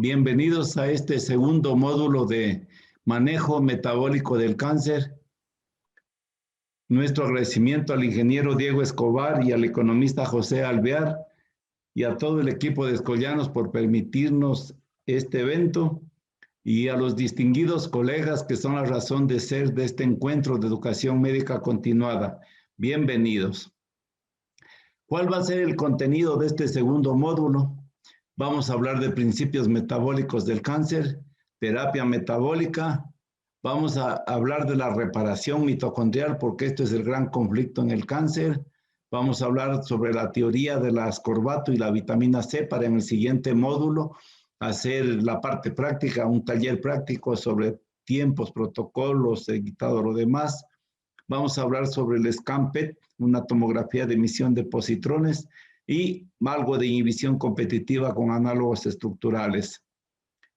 Bienvenidos a este segundo módulo de manejo metabólico del cáncer. Nuestro agradecimiento al ingeniero Diego Escobar y al economista José Alvear y a todo el equipo de Escollanos por permitirnos este evento y a los distinguidos colegas que son la razón de ser de este encuentro de educación médica continuada. Bienvenidos. ¿Cuál va a ser el contenido de este segundo módulo? Vamos a hablar de principios metabólicos del cáncer, terapia metabólica. Vamos a hablar de la reparación mitocondrial porque esto es el gran conflicto en el cáncer. Vamos a hablar sobre la teoría del ascorbato y la vitamina C para en el siguiente módulo hacer la parte práctica, un taller práctico sobre tiempos, protocolos, todo lo demás. Vamos a hablar sobre el scan PET, una tomografía de emisión de positrones y algo de inhibición competitiva con análogos estructurales.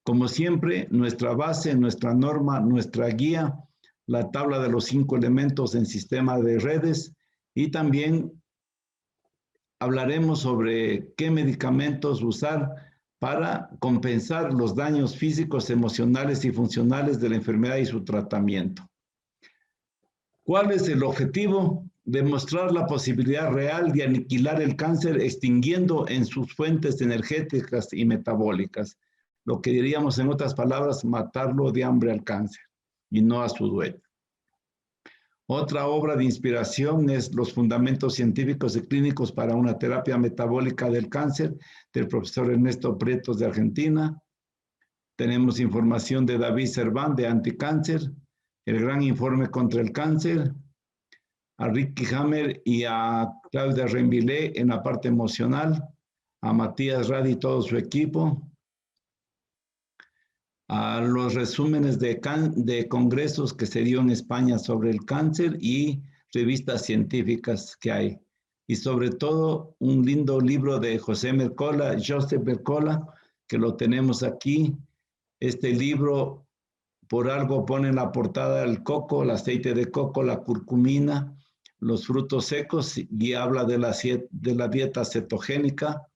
Como siempre, nuestra base, nuestra norma, nuestra guía, la tabla de los 5 elementos en sistema de redes y también hablaremos sobre qué medicamentos usar para compensar los daños físicos, emocionales y funcionales de la enfermedad y su tratamiento. ¿Cuál es el objetivo? Demostrar la posibilidad real de aniquilar el cáncer extinguiendo en sus fuentes energéticas y metabólicas. Lo que diríamos en otras palabras, matarlo de hambre al cáncer y no a su dueño. Otra obra de inspiración es Los fundamentos científicos y clínicos para una terapia metabólica del cáncer del profesor Ernesto Prietos de Argentina. Tenemos información de David Serván de Anticáncer, el gran informe contra el cáncer, a Ricky Hammer y a Claudia Renvillé en la parte emocional, a Matías Radi y todo su equipo, a los resúmenes de congresos que se dio en España sobre el cáncer y revistas científicas que hay. Y sobre todo un lindo libro de José Mercola, Joseph Mercola, que lo tenemos aquí. Este libro por algo pone en la portada el coco, el aceite de coco, la curcumina, los frutos secos y habla de la dieta cetogénica.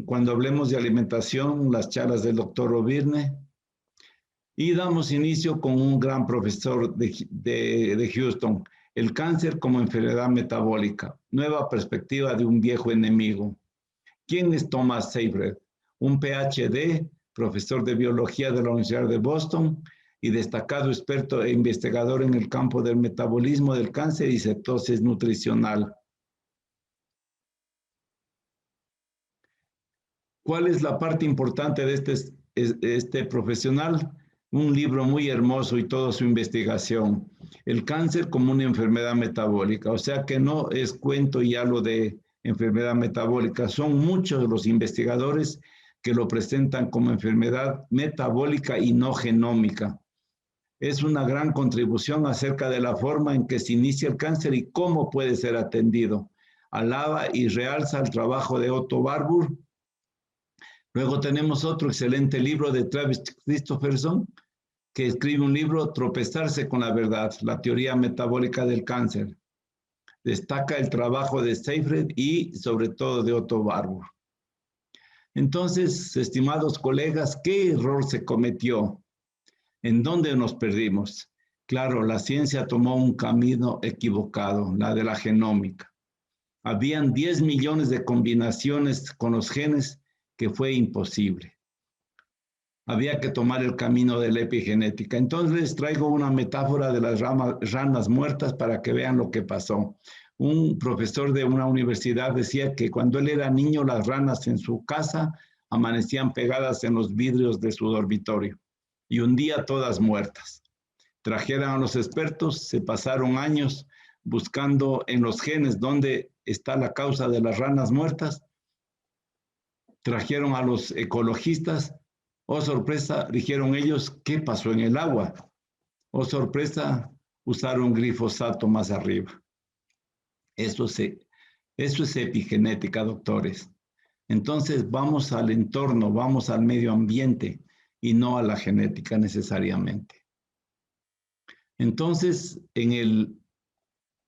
Cuando hablemos de alimentación, las charlas del doctor O'Byrne. Y damos inicio con un gran profesor de Houston, el cáncer como enfermedad metabólica, nueva perspectiva de un viejo enemigo. ¿Quién es Thomas Seyfried? Un PhD, profesor de biología de la Universidad de Boston y destacado experto e investigador en el campo del metabolismo del cáncer y cetosis nutricional. ¿Cuál es la parte importante de este profesional? Un libro muy hermoso y toda su investigación. El cáncer como una enfermedad metabólica. O sea que no es cuento y algo de enfermedad metabólica. Son muchos los investigadores que lo presentan como enfermedad metabólica y no genómica. Es una gran contribución acerca de la forma en que se inicia el cáncer y cómo puede ser atendido. Alaba y realza el trabajo de Otto Warburg. Luego tenemos otro excelente libro de Travis Christopherson, que escribe un libro, Tropezarse con la verdad, la teoría metabólica del cáncer. Destaca el trabajo de Seyfried y sobre todo de Otto Warburg. Entonces, estimados colegas, ¿qué error se cometió? ¿En dónde nos perdimos? Claro, la ciencia tomó un camino equivocado, la de la genómica. Habían 10 millones de combinaciones con los genes que fue imposible. Había que tomar el camino de la epigenética. Entonces les traigo una metáfora de las ranas muertas para que vean lo que pasó. Un profesor de una universidad decía que cuando él era niño, las ranas en su casa amanecían pegadas en los vidrios de su dormitorio y un día todas muertas. Trajeron a los expertos, se pasaron años buscando en los genes dónde está la causa de las ranas muertas. Trajeron a los ecologistas. Oh, sorpresa, dijeron ellos, ¿qué pasó en el agua? Oh, sorpresa, usaron glifosato más arriba. Eso es epigenética, doctores. Entonces vamos al entorno, vamos al medio ambiente y no a la genética necesariamente. Entonces, en el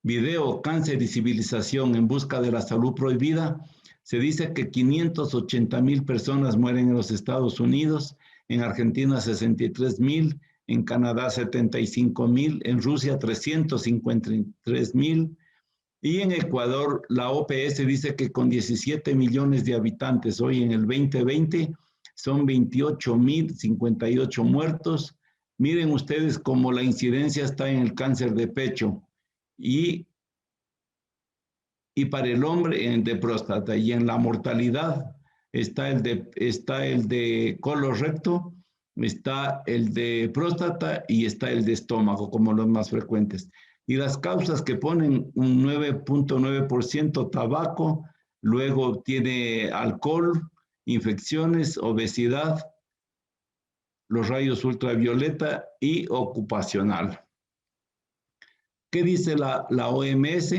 video Cáncer y civilización en busca de la salud prohibida, Se dice que 580,000 personas mueren en los Estados Unidos, en Argentina 63,000, en Canadá 75,000, en Rusia 353,000, y en Ecuador la OPS dice que con 17 millones de habitantes hoy en el 2020 son 28,058 muertos. Miren ustedes cómo la incidencia está en el cáncer de pecho y para el hombre de próstata, y en la mortalidad está el de colon recto, está el de próstata y está el de estómago como los más frecuentes. Y las causas que ponen un 9.9% tabaco, luego tiene alcohol, infecciones, obesidad, los rayos ultravioleta y ocupacional. ¿Qué dice la OMS?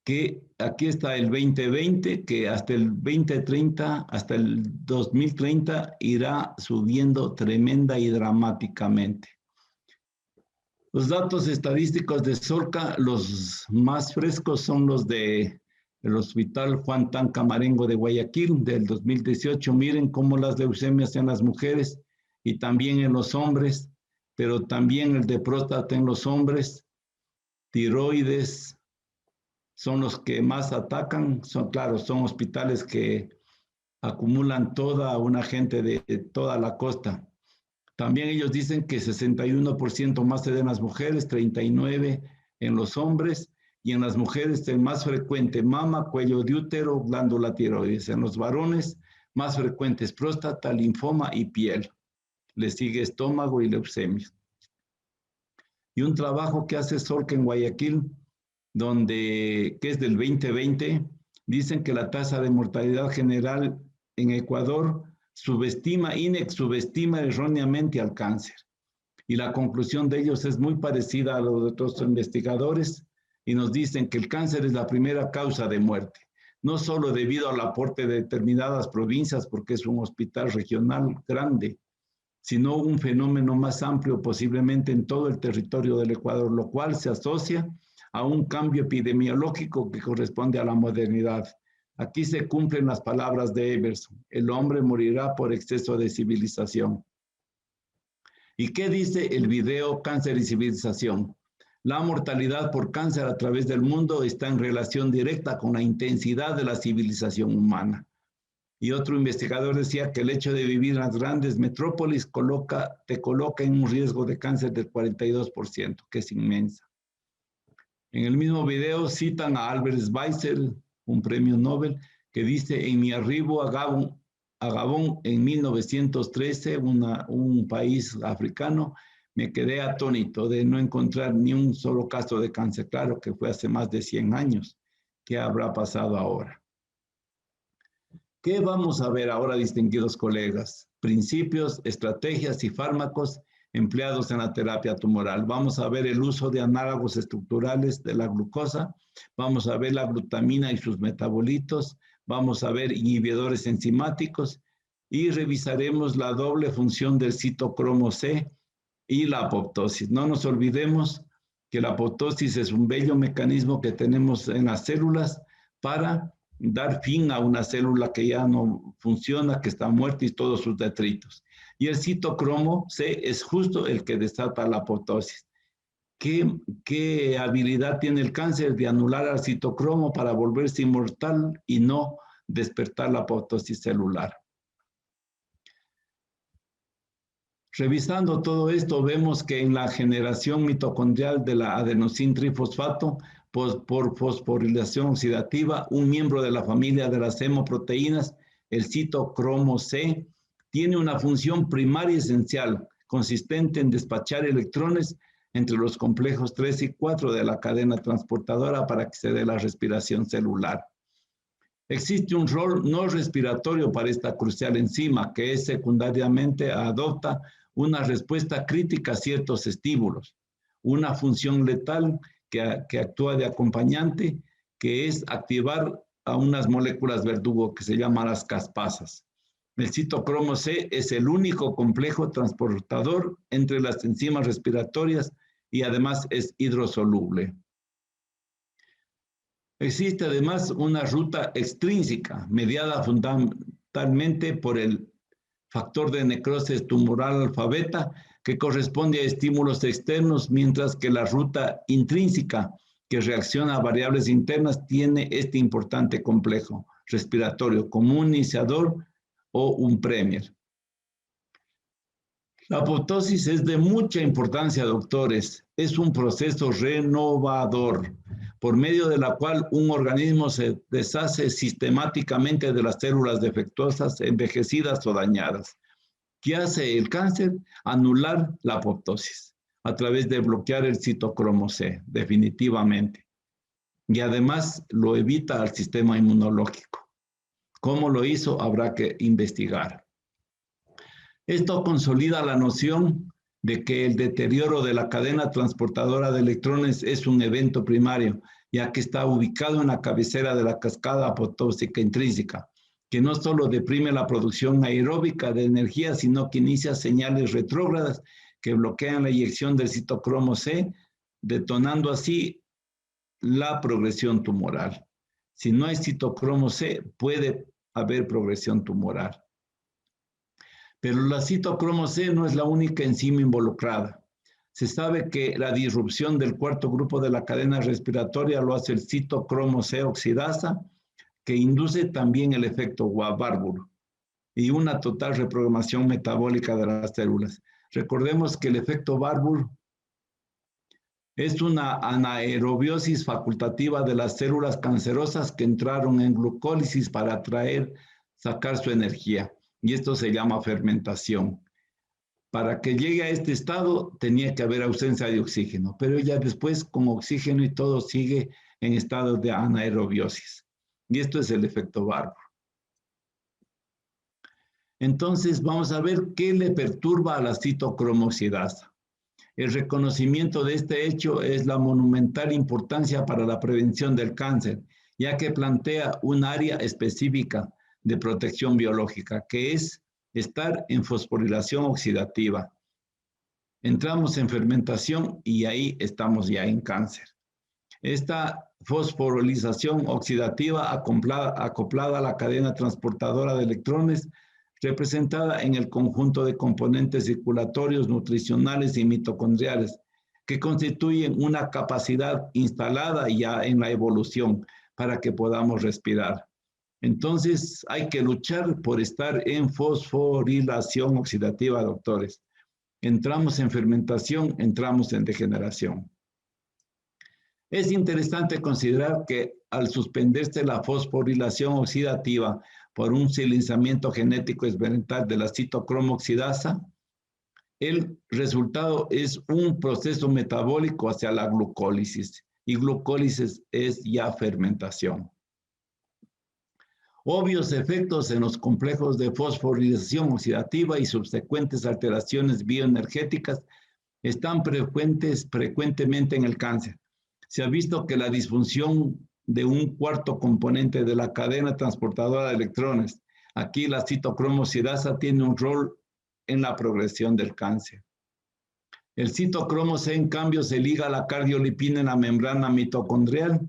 Que aquí está el 2020, que hasta el 2030, hasta el 2030 irá subiendo tremenda y dramáticamente. Los datos estadísticos de Solca, los más frescos son los del Hospital Juan Tanca Marengo de Guayaquil del 2018. Miren cómo las leucemias en las mujeres y también en los hombres, pero también el de próstata en los hombres, tiroides, son los que más atacan. Son hospitales que acumulan toda una gente de toda la costa. También ellos dicen que 61% más se da en las mujeres, 39% en los hombres, y en las mujeres el más frecuente mama, cuello de útero, glándula tiroides. En los varones más frecuentes próstata, linfoma y piel. Le sigue estómago y leucemia. Y un trabajo que hace Solca en Guayaquil, que es del 2020, dicen que la tasa de mortalidad general en Ecuador INEC subestima erróneamente al cáncer. Y la conclusión de ellos es muy parecida a la de otros investigadores, y nos dicen que el cáncer es la primera causa de muerte, no solo debido al aporte de determinadas provincias, porque es un hospital regional grande, sino un fenómeno más amplio posiblemente en todo el territorio del Ecuador, lo cual se asocia a un cambio epidemiológico que corresponde a la modernidad. Aquí se cumplen las palabras de Everson: el hombre morirá por exceso de civilización. ¿Y qué dice el video Cáncer y Civilización? La mortalidad por cáncer a través del mundo está en relación directa con la intensidad de la civilización humana. Y otro investigador decía que el hecho de vivir en las grandes metrópolis te coloca en un riesgo de cáncer del 42%, que es inmensa. En el mismo video citan a Albert Schweitzer, un premio Nobel, que dice: en mi arribo a Gabón en 1913, un país africano, me quedé atónito de no encontrar ni un solo caso de cáncer. Claro que fue hace más de 100 años. ¿Qué habrá pasado ahora? ¿Qué vamos a ver ahora, distinguidos colegas? Principios, estrategias y fármacos empleados en la terapia tumoral. Vamos a ver el uso de análogos estructurales de la glucosa, vamos a ver la glutamina y sus metabolitos, vamos a ver inhibidores enzimáticos y revisaremos la doble función del citocromo C y la apoptosis. No nos olvidemos que la apoptosis es un bello mecanismo que tenemos en las células para dar fin a una célula que ya no funciona, que está muerta y todos sus detritos. Y el citocromo C es justo el que desata la apoptosis. ¿Qué habilidad tiene el cáncer de anular al citocromo para volverse inmortal y no despertar la apoptosis celular? Revisando todo esto, vemos que en la generación mitocondrial de la adenosín trifosfato, por fosforilación oxidativa, un miembro de la familia de las hemoproteínas, el citocromo C, tiene una función primaria esencial, consistente en despachar electrones entre los complejos 3 y 4 de la cadena transportadora para que se dé la respiración celular. Existe un rol no respiratorio para esta crucial enzima, que es secundariamente adopta una respuesta crítica a ciertos estímulos, una función letal que actúa de acompañante, que es activar a unas moléculas verdugo que se llaman las caspasas. El citocromo C es el único complejo transportador entre las enzimas respiratorias y además es hidrosoluble. Existe además una ruta extrínseca, mediada fundamentalmente por el factor de necrosis tumoral alfa beta, que corresponde a estímulos externos, mientras que la ruta intrínseca, que reacciona a variables internas, tiene este importante complejo respiratorio como un iniciador o un premier. La apoptosis es de mucha importancia, doctores. Es un proceso renovador, por medio de la cual un organismo se deshace sistemáticamente de las células defectuosas, envejecidas o dañadas. ¿Qué hace el cáncer? Anular la apoptosis a través de bloquear el citocromo C, definitivamente. Y además lo evita al sistema inmunológico. ¿Cómo lo hizo? Habrá que investigar. Esto consolida la noción de que el deterioro de la cadena transportadora de electrones es un evento primario, ya que está ubicado en la cabecera de la cascada apotóxica intrínseca, que no solo deprime la producción aeróbica de energía, sino que inicia señales retrógradas que bloquean la eyección del citocromo C, detonando así la progresión tumoral. Si no hay citocromo C, puede haber progresión tumoral. Pero la citocromo C no es la única enzima involucrada. Se sabe que la disrupción del cuarto grupo de la cadena respiratoria lo hace el citocromo C oxidasa, que induce también el efecto Warburg y una total reprogramación metabólica de las células. Recordemos que el efecto Warburg es una anaerobiosis facultativa de las células cancerosas que entraron en glucólisis para sacar su energía. Y esto se llama fermentación. Para que llegue a este estado tenía que haber ausencia de oxígeno, pero ya después con oxígeno y todo sigue en estado de anaerobiosis. Y esto es el efecto Warburg. Entonces vamos a ver qué le perturba a la citocromo oxidasa. El reconocimiento de este hecho es la monumental importancia para la prevención del cáncer, ya que plantea un área específica de protección biológica, que es estar en fosforilación oxidativa. Entramos en fermentación y ahí estamos ya en cáncer. Esta fosforilización oxidativa acoplada a la cadena transportadora de electrones, representada en el conjunto de componentes circulatorios, nutricionales y mitocondriales, que constituyen una capacidad instalada ya en la evolución para que podamos respirar. Entonces, hay que luchar por estar en fosforilación oxidativa, doctores. Entramos en fermentación, entramos en degeneración. Es interesante considerar que al suspenderse la fosforilación oxidativa por un silenciamiento genético experimental de la citocromo oxidasa, el resultado es un proceso metabólico hacia la glucólisis, y glucólisis es ya fermentación. Obvios efectos en los complejos de fosforilación oxidativa y subsecuentes alteraciones bioenergéticas están frecuentemente en el cáncer. Se ha visto que la disfunción de un cuarto componente de la cadena transportadora de electrones, aquí la citocromo oxidasa, tiene un rol en la progresión del cáncer. El citocromo C, en cambio, se liga a la cardiolipina en la membrana mitocondrial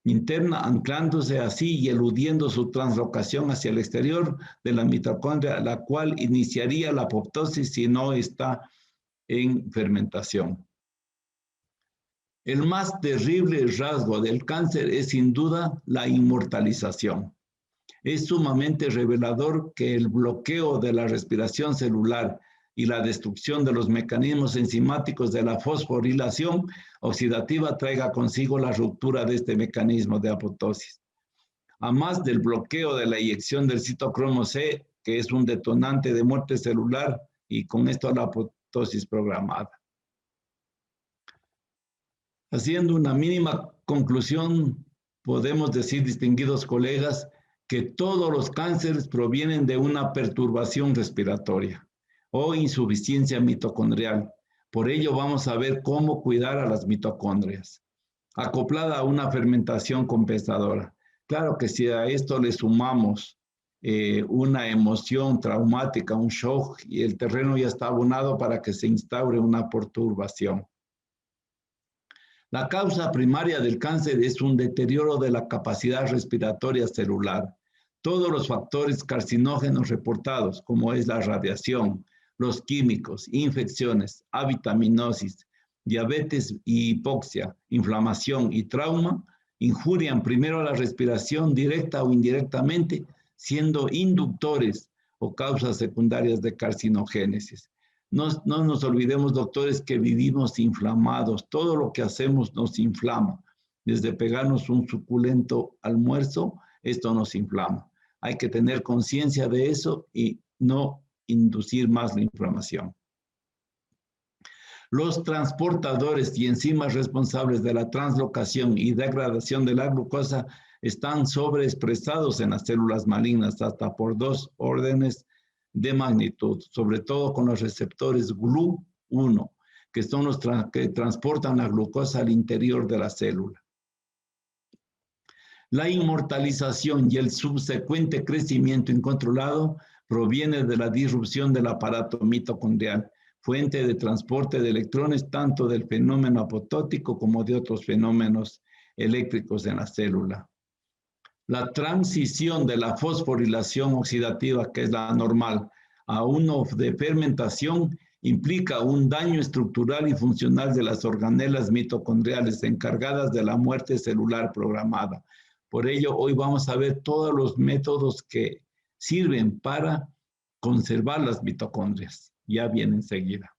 interna, anclándose así y eludiendo su translocación hacia el exterior de la mitocondria, la cual iniciaría la apoptosis si no está en fermentación. El más terrible rasgo del cáncer es sin duda la inmortalización. Es sumamente revelador que el bloqueo de la respiración celular y la destrucción de los mecanismos enzimáticos de la fosforilación oxidativa traiga consigo la ruptura de este mecanismo de apoptosis. Además del bloqueo de la eyección del citocromo C, que es un detonante de muerte celular, y con esto la apoptosis programada. Haciendo una mínima conclusión, podemos decir, distinguidos colegas, que todos los cánceres provienen de una perturbación respiratoria o insuficiencia mitocondrial. Por ello vamos a ver cómo cuidar a las mitocondrias, acoplada a una fermentación compensadora. Claro que si a esto le sumamos una emoción traumática, un shock, y el terreno ya está abonado para que se instaure una perturbación. La causa primaria del cáncer es un deterioro de la capacidad respiratoria celular. Todos los factores carcinógenos reportados, como es la radiación, los químicos, infecciones, avitaminosis, diabetes y hipoxia, inflamación y trauma, injurian primero a la respiración directa o indirectamente, siendo inductores o causas secundarias de carcinogénesis. No nos olvidemos, doctores, que vivimos inflamados. Todo lo que hacemos nos inflama. Desde pegarnos un suculento almuerzo, esto nos inflama. Hay que tener conciencia de eso y no inducir más la inflamación. Los transportadores y enzimas responsables de la translocación y degradación de la glucosa están sobreexpresados en las células malignas hasta por 2 órdenes de magnitud, sobre todo con los receptores GLU1, que son los que transportan la glucosa al interior de la célula. La inmortalización y el subsecuente crecimiento incontrolado proviene de la disrupción del aparato mitocondrial, fuente de transporte de electrones tanto del fenómeno apotótico como de otros fenómenos eléctricos en la célula. La transición de la fosforilación oxidativa, que es la normal, a uno de fermentación, implica un daño estructural y funcional de las organelas mitocondriales encargadas de la muerte celular programada. Por ello, hoy vamos a ver todos los métodos que sirven para conservar las mitocondrias. Ya viene enseguida.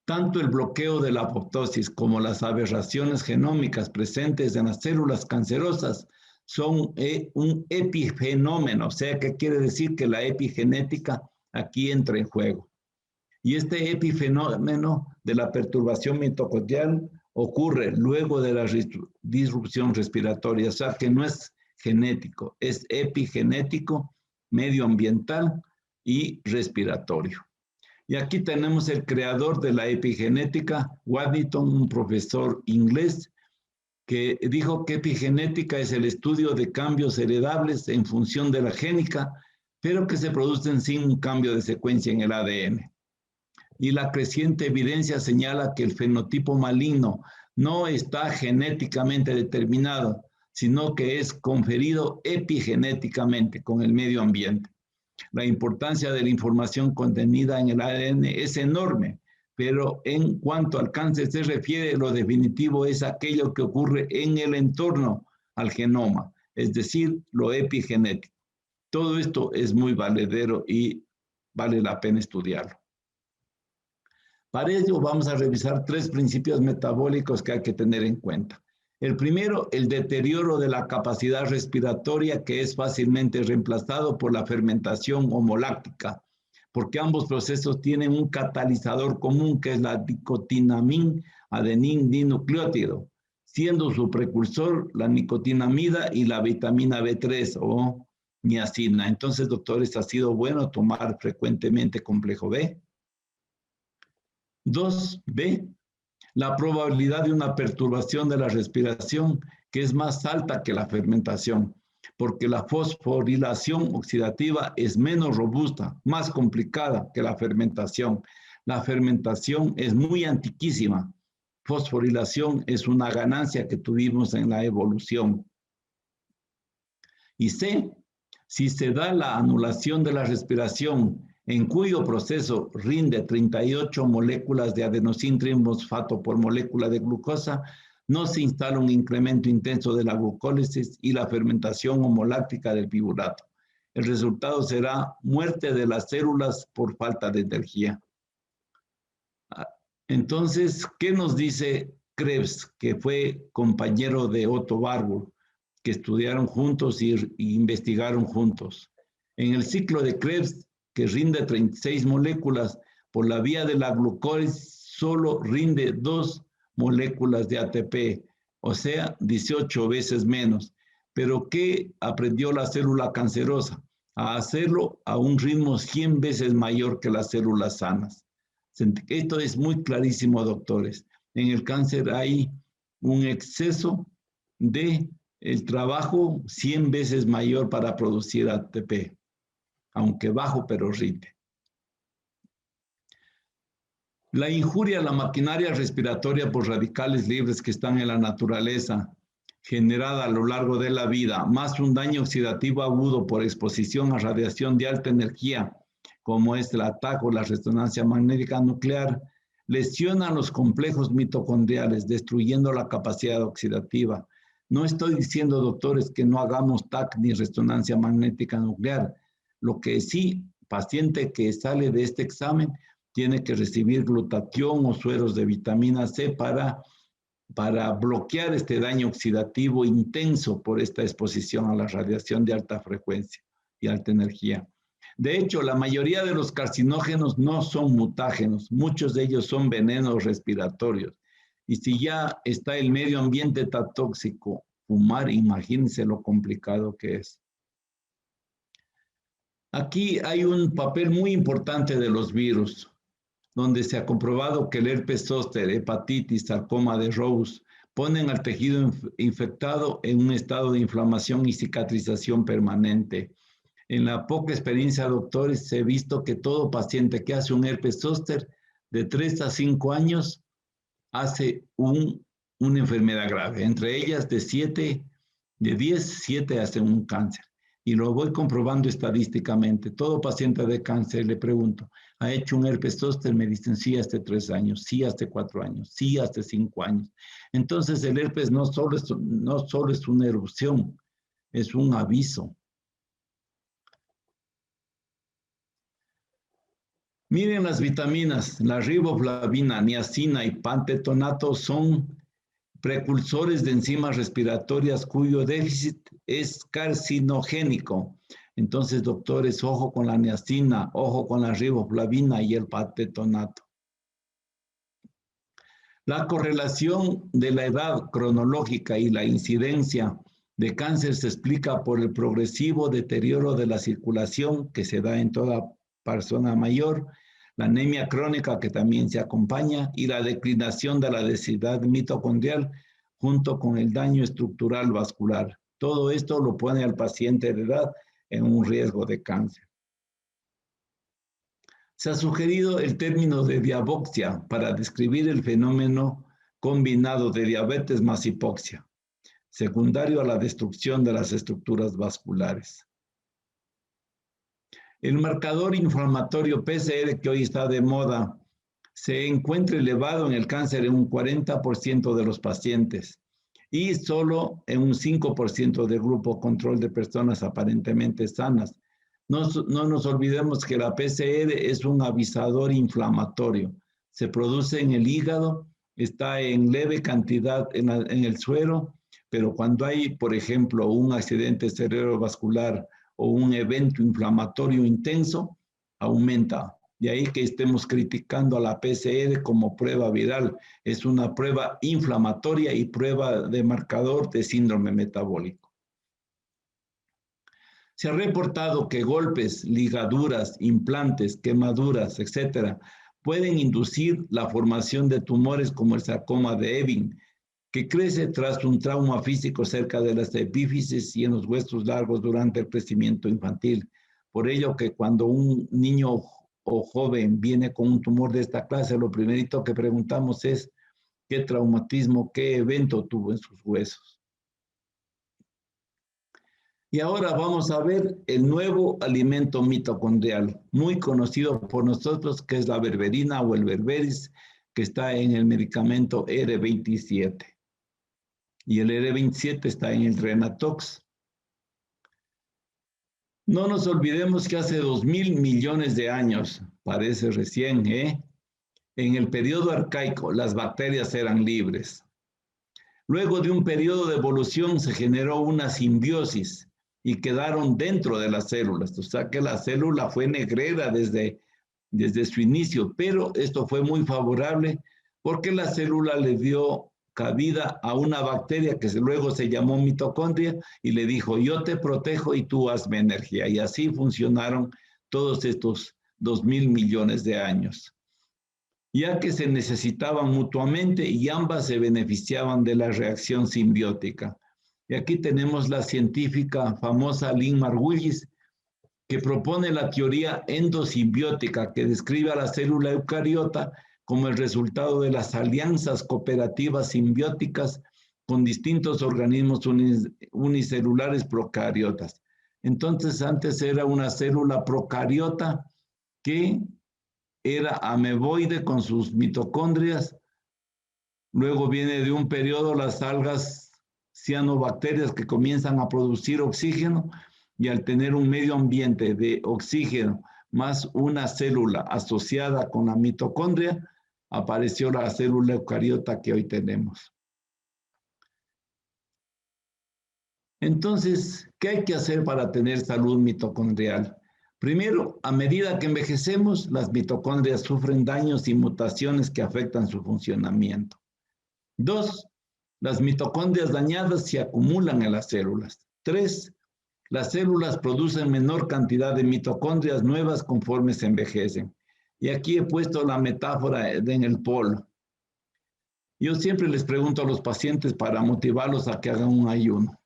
Tanto el bloqueo de la apoptosis como las aberraciones genómicas presentes en las células cancerosas son un epifenómeno, o sea, que quiere decir que la epigenética aquí entra en juego. Y este epifenómeno de la perturbación mitocondrial ocurre luego de la disrupción respiratoria, o sea, que no es genético, es epigenético, medioambiental y respiratorio. Y aquí tenemos el creador de la epigenética, Waddington, un profesor inglés, que dijo que epigenética es el estudio de cambios heredables en función de la génica, pero que se producen sin un cambio de secuencia en el ADN. Y la creciente evidencia señala que el fenotipo maligno no está genéticamente determinado, sino que es conferido epigenéticamente con el medio ambiente. La importancia de la información contenida en el ADN es enorme, pero en cuanto al cáncer se refiere, lo definitivo es aquello que ocurre en el entorno al genoma, es decir, lo epigenético. Todo esto es muy valedero y vale la pena estudiarlo. Para ello vamos a revisar 3 principios metabólicos que hay que tener en cuenta. El primero, el deterioro de la capacidad respiratoria, que es fácilmente reemplazado por la fermentación homoláctica, porque ambos procesos tienen un catalizador común, que es la dicotinamina adenin dinucleótido, siendo su precursor la nicotinamida y la vitamina B3 o niacina. Entonces, doctores, ha sido bueno tomar frecuentemente complejo B. 2B, la probabilidad de una perturbación de la respiración, que es más alta que la fermentación, porque la fosforilación oxidativa es menos robusta, más complicada que la fermentación. La fermentación es muy antiquísima. Fosforilación es una ganancia que tuvimos en la evolución. Y C, si se da la anulación de la respiración, en cuyo proceso rinde 38 moléculas de adenosín-trimfosfato por molécula de glucosa, no se instala un incremento intenso de la glucólisis y la fermentación homoláctica del piruvato. El resultado será muerte de las células por falta de energía. Entonces, ¿qué nos dice Krebs, que fue compañero de Otto Warburg, que estudiaron juntos y investigaron juntos? En el ciclo de Krebs, que rinde 36 moléculas, por la vía de la glucólisis solo rinde 2 moléculas de ATP, o sea, 18 veces menos. Pero ¿qué aprendió la célula cancerosa? A hacerlo a un ritmo 100 veces mayor que las células sanas. Esto es muy clarísimo, doctores. En el cáncer hay un exceso de el trabajo 100 veces mayor para producir ATP, aunque bajo, pero rinde. La injuria a la maquinaria respiratoria por radicales libres que están en la naturaleza, generada a lo largo de la vida, más un daño oxidativo agudo por exposición a radiación de alta energía, como es el ATAC o la resonancia magnética nuclear, lesionan los complejos mitocondriales, destruyendo la capacidad oxidativa. No estoy diciendo, doctores, que no hagamos TAC ni resonancia magnética nuclear. Lo que sí, paciente que sale de este examen tiene que recibir glutatión o sueros de vitamina C para bloquear este daño oxidativo intenso por esta exposición a la radiación de alta frecuencia y alta energía. De hecho, la mayoría de los carcinógenos no son mutágenos, muchos de ellos son venenos respiratorios. Y si ya está el medio ambiente tan tóxico, fumar, imagínense lo complicado que es. Aquí hay un papel muy importante de los virus, donde se ha comprobado que el herpes zóster, hepatitis, sarcoma de Rose, ponen al tejido infectado en un estado de inflamación y cicatrización permanente. En la poca experiencia, doctores, se ha visto que todo paciente que hace un herpes zóster de 3 a 5 años hace una enfermedad grave. Entre ellas, de 10, 7 hacen un cáncer. Y lo voy comprobando estadísticamente. Todo paciente de cáncer, le pregunto, ¿ha hecho un herpes zóster? Me dicen, sí, hasta 3 años, sí, hasta 4 años, sí, hasta 5 años. Entonces, el herpes no solo es una erupción, es un aviso. Miren las vitaminas, la riboflavina, niacina y pantetonato son precursores de enzimas respiratorias cuyo déficit es carcinogénico. Entonces, doctores, ojo con la niacina, ojo con la riboflavina y el pantetonato. La correlación de la edad cronológica y la incidencia de cáncer se explica por el progresivo deterioro de la circulación que se da en toda persona mayor, la anemia crónica que también se acompaña y la declinación de la densidad mitocondrial junto con el daño estructural vascular. Todo esto lo pone al paciente de edad en un riesgo de cáncer. Se ha sugerido el término de diaboxia para describir el fenómeno combinado de diabetes más hipoxia, secundario a la destrucción de las estructuras vasculares. El marcador inflamatorio PCR, que hoy está de moda, se encuentra elevado en el cáncer en un 40% de los pacientes y solo en un 5% del grupo control de personas aparentemente sanas. No nos olvidemos que la PCR es un avisador inflamatorio. Se produce en el hígado, está en leve cantidad en el suero, pero cuando hay, por ejemplo, un accidente cerebrovascular o un evento inflamatorio intenso, aumenta. De ahí que estemos criticando a la PCR como prueba viral. Es una prueba inflamatoria y prueba de marcador de síndrome metabólico. Se ha reportado que golpes, ligaduras, implantes, quemaduras, etcétera, pueden inducir la formación de tumores como el sarcoma de Ewing, que crece tras un trauma físico cerca de las epífisis y en los huesos largos durante el crecimiento infantil. Por ello que cuando un niño o joven viene con un tumor de esta clase, lo primerito que preguntamos es qué traumatismo, qué evento tuvo en sus huesos. Y ahora vamos a ver el nuevo alimento mitocondrial, muy conocido por nosotros, que es la berberina o el berberis, que está en el medicamento R27. Y el R27 está en el Renatox. No nos olvidemos que hace 2.000 millones de años, parece recién, en el periodo arcaico las bacterias eran libres. Luego de un periodo de evolución se generó una simbiosis y quedaron dentro de las células. O sea que la célula fue negrera desde su inicio, pero esto fue muy favorable porque la célula le dio cabida a una bacteria que luego se llamó mitocondria y le dijo, yo te protejo y tú hazme energía. Y así funcionaron todos estos 2.000 millones de años, ya que se necesitaban mutuamente y ambas se beneficiaban de la reacción simbiótica. Y aquí tenemos la científica famosa Lynn Margulis, que propone la teoría endosimbiótica que describe a la célula eucariota como el resultado de las alianzas cooperativas simbióticas con distintos organismos unicelulares procariotas. Entonces, antes era una célula procariota que era ameboide con sus mitocondrias. Luego viene de un periodo las algas cianobacterias que comienzan a producir oxígeno, y al tener un medio ambiente de oxígeno más una célula asociada con la mitocondria, apareció la célula eucariota que hoy tenemos. Entonces, ¿qué hay que hacer para tener salud mitocondrial? Primero, a medida que envejecemos, las mitocondrias sufren daños y mutaciones que afectan su funcionamiento. 2, las mitocondrias dañadas se acumulan en las células. 3, las células producen menor cantidad de mitocondrias nuevas conforme se envejecen. Y aquí he puesto la metáfora en el polo. Yo siempre les pregunto a los pacientes para motivarlos a que hagan un ayuno.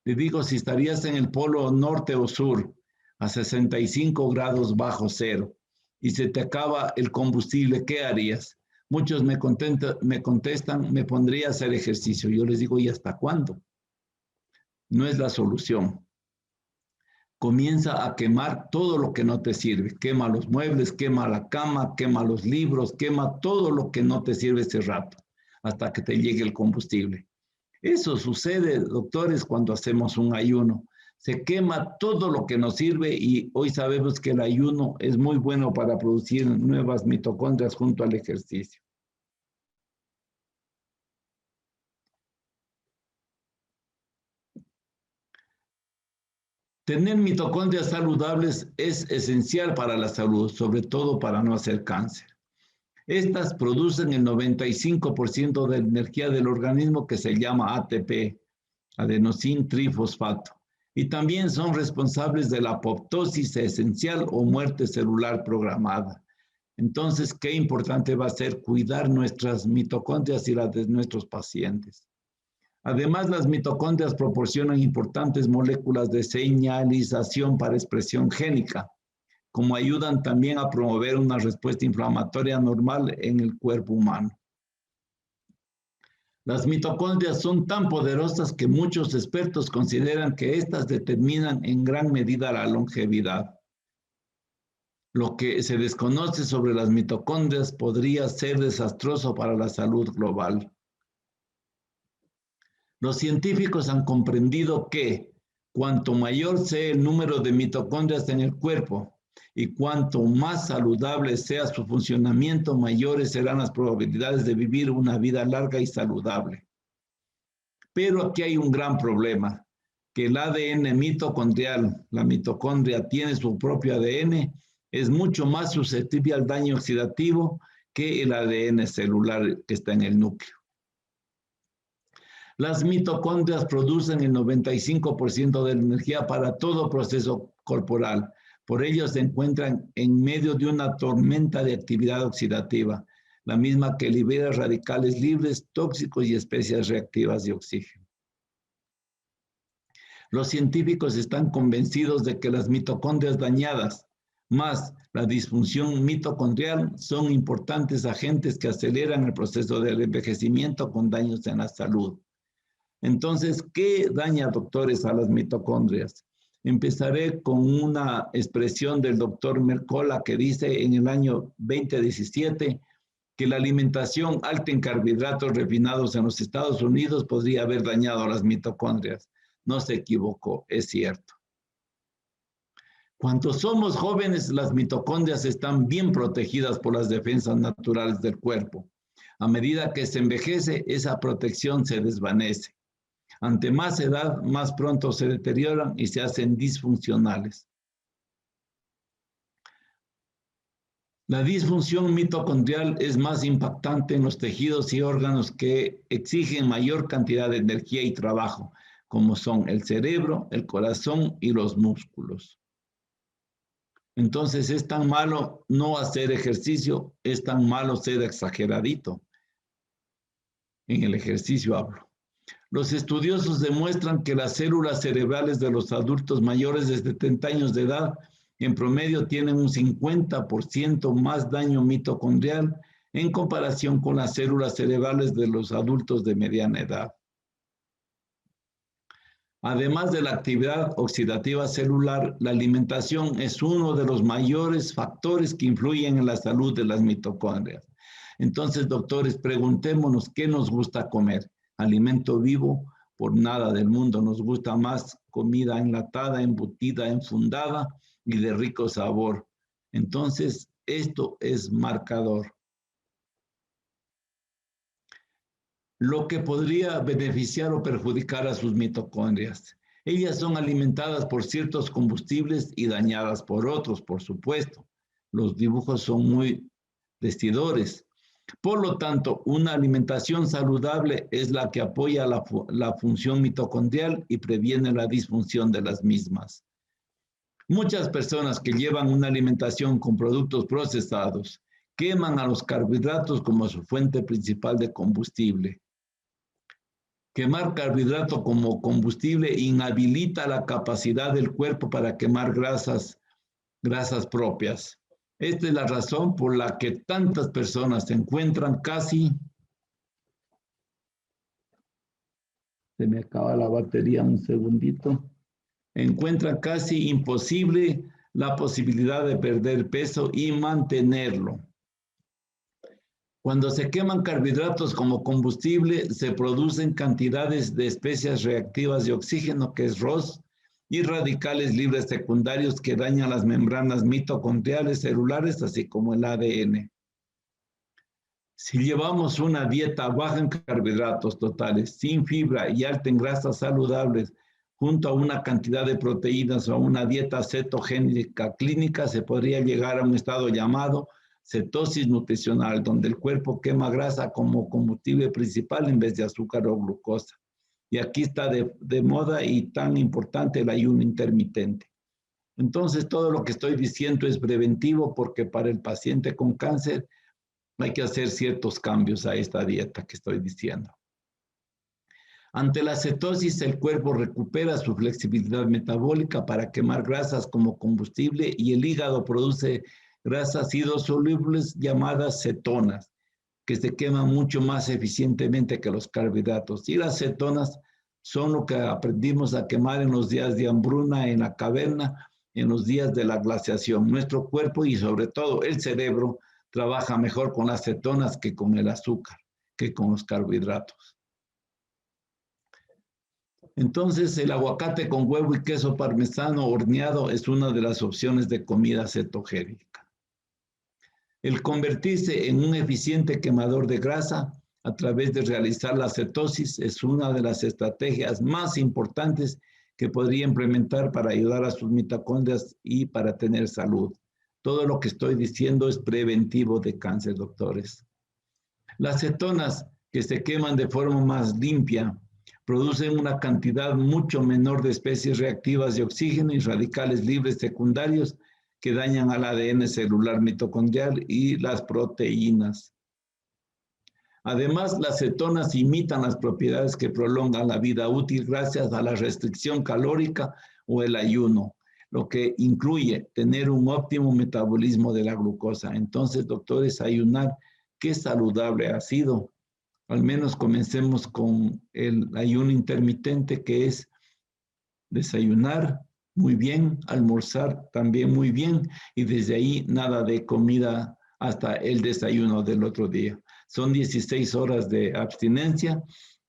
Les digo, si estarías en el polo norte o sur, a 65 grados bajo cero, y se te acaba el combustible, ¿qué harías? Muchos me contestan, me pondría a hacer ejercicio. Yo les digo, ¿y hasta cuándo? No es la solución. Comienza a quemar todo lo que no te sirve. Quema los muebles, quema la cama, quema los libros, quema todo lo que no te sirve ese rato, hasta que te llegue el combustible. Eso sucede, doctores, cuando hacemos un ayuno. Se quema todo lo que nos sirve, y hoy sabemos que el ayuno es muy bueno para producir nuevas mitocondrias junto al ejercicio. Tener mitocondrias saludables es esencial para la salud, sobre todo para no hacer cáncer. Estas producen el 95% de la energía del organismo, que se llama ATP, adenosín trifosfato, y también son responsables de la apoptosis esencial o muerte celular programada. Entonces, qué importante va a ser cuidar nuestras mitocondrias y las de nuestros pacientes. Además, las mitocondrias proporcionan importantes moléculas de señalización para expresión génica, como ayudan también a promover una respuesta inflamatoria normal en el cuerpo humano. Las mitocondrias son tan poderosas que muchos expertos consideran que estas determinan en gran medida la longevidad. Lo que se desconoce sobre las mitocondrias podría ser desastroso para la salud global. Los científicos han comprendido que cuanto mayor sea el número de mitocondrias en el cuerpo y cuanto más saludable sea su funcionamiento, mayores serán las probabilidades de vivir una vida larga y saludable. Pero aquí hay un gran problema, que el ADN mitocondrial, la mitocondria tiene su propio ADN, es mucho más susceptible al daño oxidativo que el ADN celular que está en el núcleo. Las mitocondrias producen el 95% de la energía para todo proceso corporal. Por ello se encuentran en medio de una tormenta de actividad oxidativa, la misma que libera radicales libres, tóxicos y especies reactivas de oxígeno. Los científicos están convencidos de que las mitocondrias dañadas, más la disfunción mitocondrial, son importantes agentes que aceleran el proceso del envejecimiento con daños en la salud. Entonces, ¿qué daña, doctores, a las mitocondrias? Empezaré con una expresión del doctor Mercola, que dice en el año 2017 que la alimentación alta en carbohidratos refinados en los Estados Unidos podría haber dañado a las mitocondrias. No se equivocó, es cierto. Cuando somos jóvenes, las mitocondrias están bien protegidas por las defensas naturales del cuerpo. A medida que se envejece, esa protección se desvanece. Ante más edad, más pronto se deterioran y se hacen disfuncionales. La disfunción mitocondrial es más impactante en los tejidos y órganos que exigen mayor cantidad de energía y trabajo, como son el cerebro, el corazón y los músculos. Entonces, es tan malo no hacer ejercicio, es tan malo ser exageradito. En el ejercicio hablo. Los estudiosos demuestran que las células cerebrales de los adultos mayores de 70 años de edad en promedio tienen un 50% más daño mitocondrial en comparación con las células cerebrales de los adultos de mediana edad. Además de la actividad oxidativa celular, la alimentación es uno de los mayores factores que influyen en la salud de las mitocondrias. Entonces, doctores, preguntémonos qué nos gusta comer. Alimento vivo, por nada del mundo nos gusta más comida enlatada, embutida, enfundada y de rico sabor. Entonces, esto es marcador. Lo que podría beneficiar o perjudicar a sus mitocondrias. Ellas son alimentadas por ciertos combustibles y dañadas por otros, por supuesto. Los dibujos son muy vestidores. Por lo tanto, una alimentación saludable es la que apoya la función mitocondrial y previene la disfunción de las mismas. Muchas personas que llevan una alimentación con productos procesados queman a los carbohidratos como su fuente principal de combustible. Quemar carbohidrato como combustible inhabilita la capacidad del cuerpo para quemar grasas propias. Esta es la razón por la que tantas personas se encuentran casi... Se me acaba la batería, un segundito. Encuentran casi imposible la posibilidad de perder peso y mantenerlo. Cuando se queman carbohidratos como combustible, se producen cantidades de especies reactivas de oxígeno, que es ROS, y radicales libres secundarios que dañan las membranas mitocondriales celulares, así como el ADN. Si llevamos una dieta baja en carbohidratos totales, sin fibra y alta en grasas saludables, junto a una cantidad de proteínas o a una dieta cetogénica clínica, se podría llegar a un estado llamado cetosis nutricional, donde el cuerpo quema grasa como combustible principal en vez de azúcar o glucosa. Y aquí está de moda y tan importante el ayuno intermitente. Entonces, todo lo que estoy diciendo es preventivo, porque para el paciente con cáncer hay que hacer ciertos cambios a esta dieta que estoy diciendo. Ante la cetosis, el cuerpo recupera su flexibilidad metabólica para quemar grasas como combustible y el hígado produce grasas hidrosolubles llamadas cetonas, que se queman mucho más eficientemente que los carbohidratos. Y las cetonas son lo que aprendimos a quemar en los días de hambruna en la caverna, en los días de la glaciación. Nuestro cuerpo y sobre todo el cerebro trabaja mejor con las cetonas que con el azúcar, que con los carbohidratos. Entonces, el aguacate con huevo y queso parmesano horneado es una de las opciones de comida cetogénica. El convertirse en un eficiente quemador de grasa a través de realizar la cetosis es una de las estrategias más importantes que podría implementar para ayudar a sus mitocondrias y para tener salud. Todo lo que estoy diciendo es preventivo de cáncer, doctores. Las cetonas, que se queman de forma más limpia, producen una cantidad mucho menor de especies reactivas de oxígeno y radicales libres secundarios que dañan al ADN celular mitocondrial y las proteínas. Además, las cetonas imitan las propiedades que prolongan la vida útil gracias a la restricción calórica o el ayuno, lo que incluye tener un óptimo metabolismo de la glucosa. Entonces, doctores, ayunar, qué saludable ha sido. Al menos comencemos con el ayuno intermitente, que es desayunar muy bien, almorzar también muy bien, y desde ahí nada de comida hasta el desayuno del otro día. Son 16 horas de abstinencia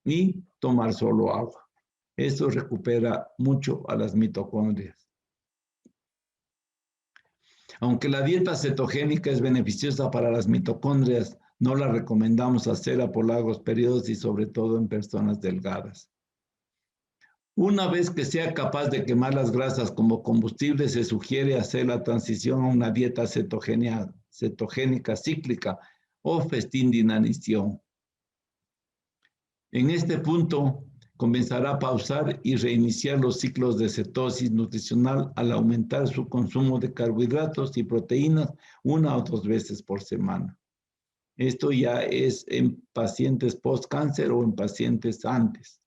y tomar solo agua. Esto recupera mucho a las mitocondrias. Aunque la dieta cetogénica es beneficiosa para las mitocondrias, no la recomendamos hacerla por largos periodos y sobre todo en personas delgadas. Una vez que sea capaz de quemar las grasas como combustible, se sugiere hacer la transición a una dieta cetogénica cíclica o festín de inanición. En este punto, comenzará a pausar y reiniciar los ciclos de cetosis nutricional al aumentar su consumo de carbohidratos y proteínas una o dos veces por semana. Esto ya es en pacientes post-cáncer o en pacientes antes,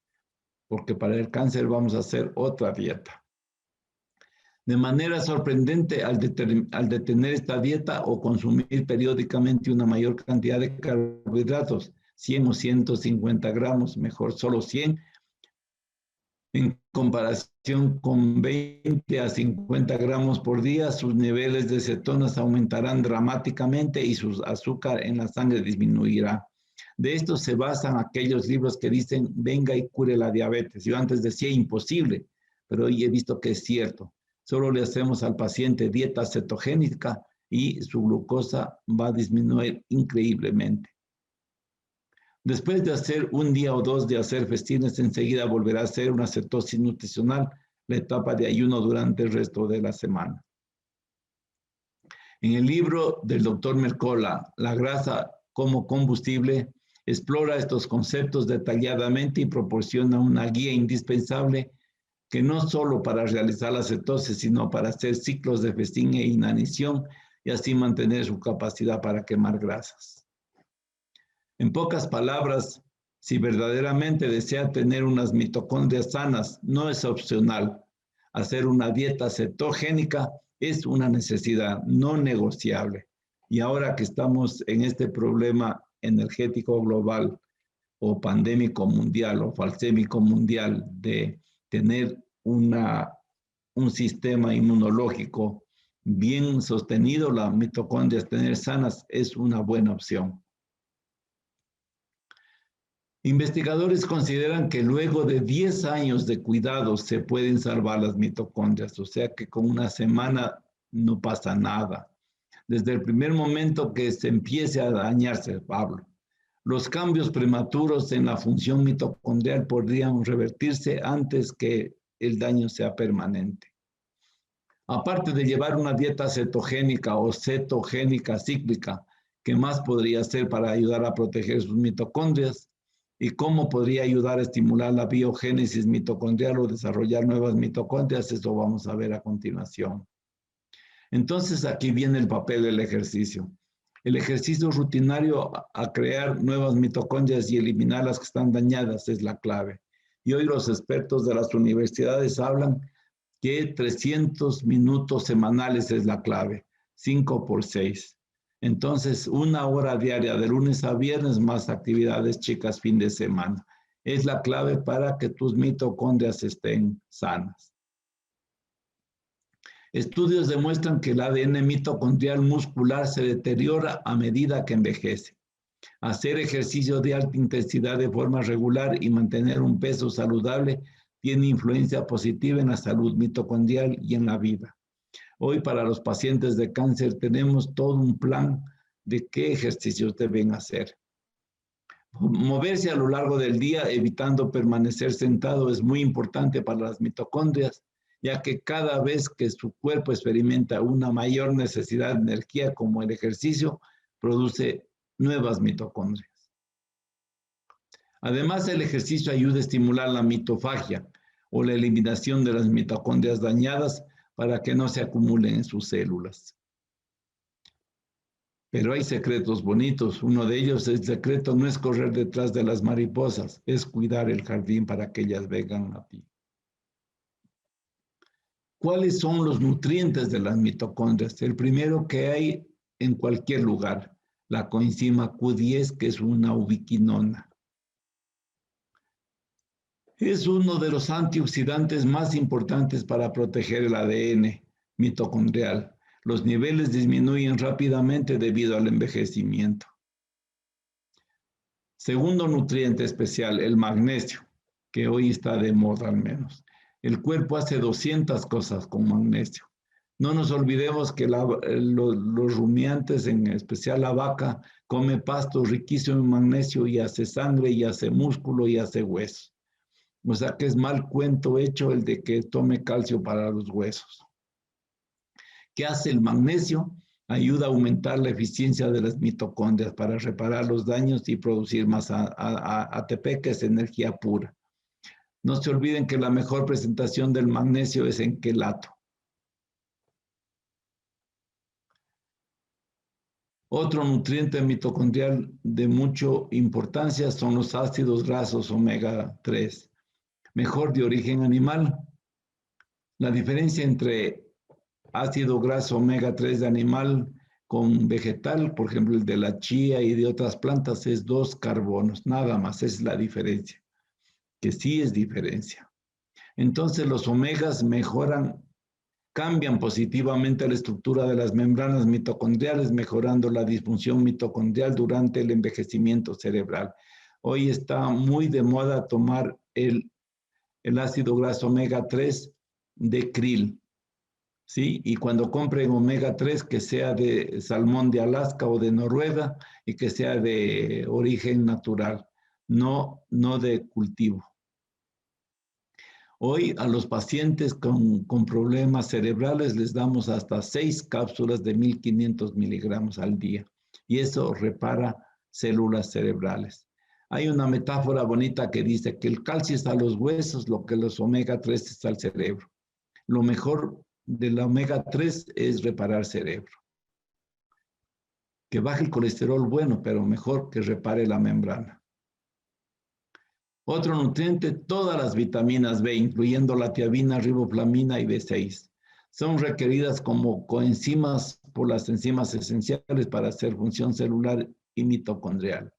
porque para el cáncer vamos a hacer otra dieta. De manera sorprendente, al detener esta dieta o consumir periódicamente una mayor cantidad de carbohidratos, 100 o 150 gramos, mejor solo 100, en comparación con 20 a 50 gramos por día, sus niveles de cetonas aumentarán dramáticamente y su azúcar en la sangre disminuirá. De esto se basan aquellos libros que dicen, venga y cure la diabetes. Yo antes decía imposible, pero hoy he visto que es cierto. Solo le hacemos al paciente dieta cetogénica y su glucosa va a disminuir increíblemente. Después de hacer un día o dos de hacer festines, enseguida volverá a hacer una cetosis nutricional, la etapa de ayuno durante el resto de la semana. En el libro del doctor Mercola, La grasa como combustible, explora estos conceptos detalladamente y proporciona una guía indispensable que no solo para realizar la cetosis, sino para hacer ciclos de festín e inanición y así mantener su capacidad para quemar grasas. En pocas palabras, si verdaderamente desea tener unas mitocondrias sanas, no es opcional. Hacer una dieta cetogénica es una necesidad no negociable. Y ahora que estamos en este problema energético global o pandémico mundial o falsémico mundial de tener un sistema inmunológico bien sostenido, las mitocondrias tener sanas es una buena opción. Investigadores consideran que luego de 10 años de cuidados se pueden salvar las mitocondrias, o sea que con una semana no pasa nada. Desde el primer momento que se empiece a dañarse, Pablo, los cambios prematuros en la función mitocondrial podrían revertirse antes que el daño sea permanente. Aparte de llevar una dieta cetogénica o cetogénica cíclica, ¿qué más podría hacer para ayudar a proteger sus mitocondrias? ¿Y cómo podría ayudar a estimular la biogénesis mitocondrial o desarrollar nuevas mitocondrias? Eso vamos a ver a continuación. Entonces, aquí viene el papel del ejercicio. El ejercicio rutinario a crear nuevas mitocondrias y eliminar las que están dañadas es la clave. Y hoy los expertos de las universidades hablan que 300 minutos semanales es la clave, 5 por 6. Entonces, 1 hora diaria de lunes a viernes más actividades chicas fin de semana. Es la clave para que tus mitocondrias estén sanas. Estudios demuestran que el ADN mitocondrial muscular se deteriora a medida que envejece. Hacer ejercicio de alta intensidad de forma regular y mantener un peso saludable tiene influencia positiva en la salud mitocondrial y en la vida. Hoy para los pacientes de cáncer tenemos todo un plan de qué ejercicios deben hacer. Moverse a lo largo del día, evitando permanecer sentado, es muy importante para las mitocondrias, ya que cada vez que su cuerpo experimenta una mayor necesidad de energía como el ejercicio, produce nuevas mitocondrias. Además, el ejercicio ayuda a estimular la mitofagia o la eliminación de las mitocondrias dañadas para que no se acumulen en sus células. Pero hay secretos bonitos. Uno de ellos, el secreto no es correr detrás de las mariposas, es cuidar el jardín para que ellas vengan a ti. ¿Cuáles son los nutrientes de las mitocondrias? El primero que hay en cualquier lugar, la coenzima Q10, que es una ubiquinona. Es uno de los antioxidantes más importantes para proteger el ADN mitocondrial. Los niveles disminuyen rápidamente debido al envejecimiento. Segundo nutriente especial, el magnesio, que hoy está de moda al menos. El cuerpo hace 200 cosas con magnesio. No nos olvidemos que los rumiantes, en especial la vaca, come pasto riquísimo en magnesio y hace sangre y hace músculo y hace huesos. O sea que es mal cuento hecho el de que tome calcio para los huesos. ¿Qué hace el magnesio? Ayuda a aumentar la eficiencia de las mitocondrias para reparar los daños y producir más ATP, que es energía pura. No se olviden que la mejor presentación del magnesio es en quelato. Otro nutriente mitocondrial de mucha importancia son los ácidos grasos omega 3, mejor de origen animal. La diferencia entre ácido graso omega 3 de animal con vegetal, por ejemplo, el de la chía y de otras plantas, es 2 carbonos, nada más, esa es la diferencia, que sí es diferencia. Entonces los omegas cambian positivamente la estructura de las membranas mitocondriales, mejorando la disfunción mitocondrial durante el envejecimiento cerebral. Hoy está muy de moda tomar el ácido graso omega 3 de krill, ¿sí? Y cuando compren omega 3, que sea de salmón de Alaska o de Noruega y que sea de origen natural, no de cultivo. Hoy a los pacientes con problemas cerebrales les damos hasta 6 cápsulas de 1500 miligramos al día y eso repara células cerebrales. Hay una metáfora bonita que dice que el calcio es a los huesos, lo que los omega 3 es al cerebro. Lo mejor del omega 3 es reparar cerebro. Que baje el colesterol, bueno, pero mejor que repare la membrana. Otro nutriente, todas las vitaminas B, incluyendo la tiamina, riboflavina y B6, son requeridas como coenzimas por las enzimas esenciales para hacer función celular y mitocondrial.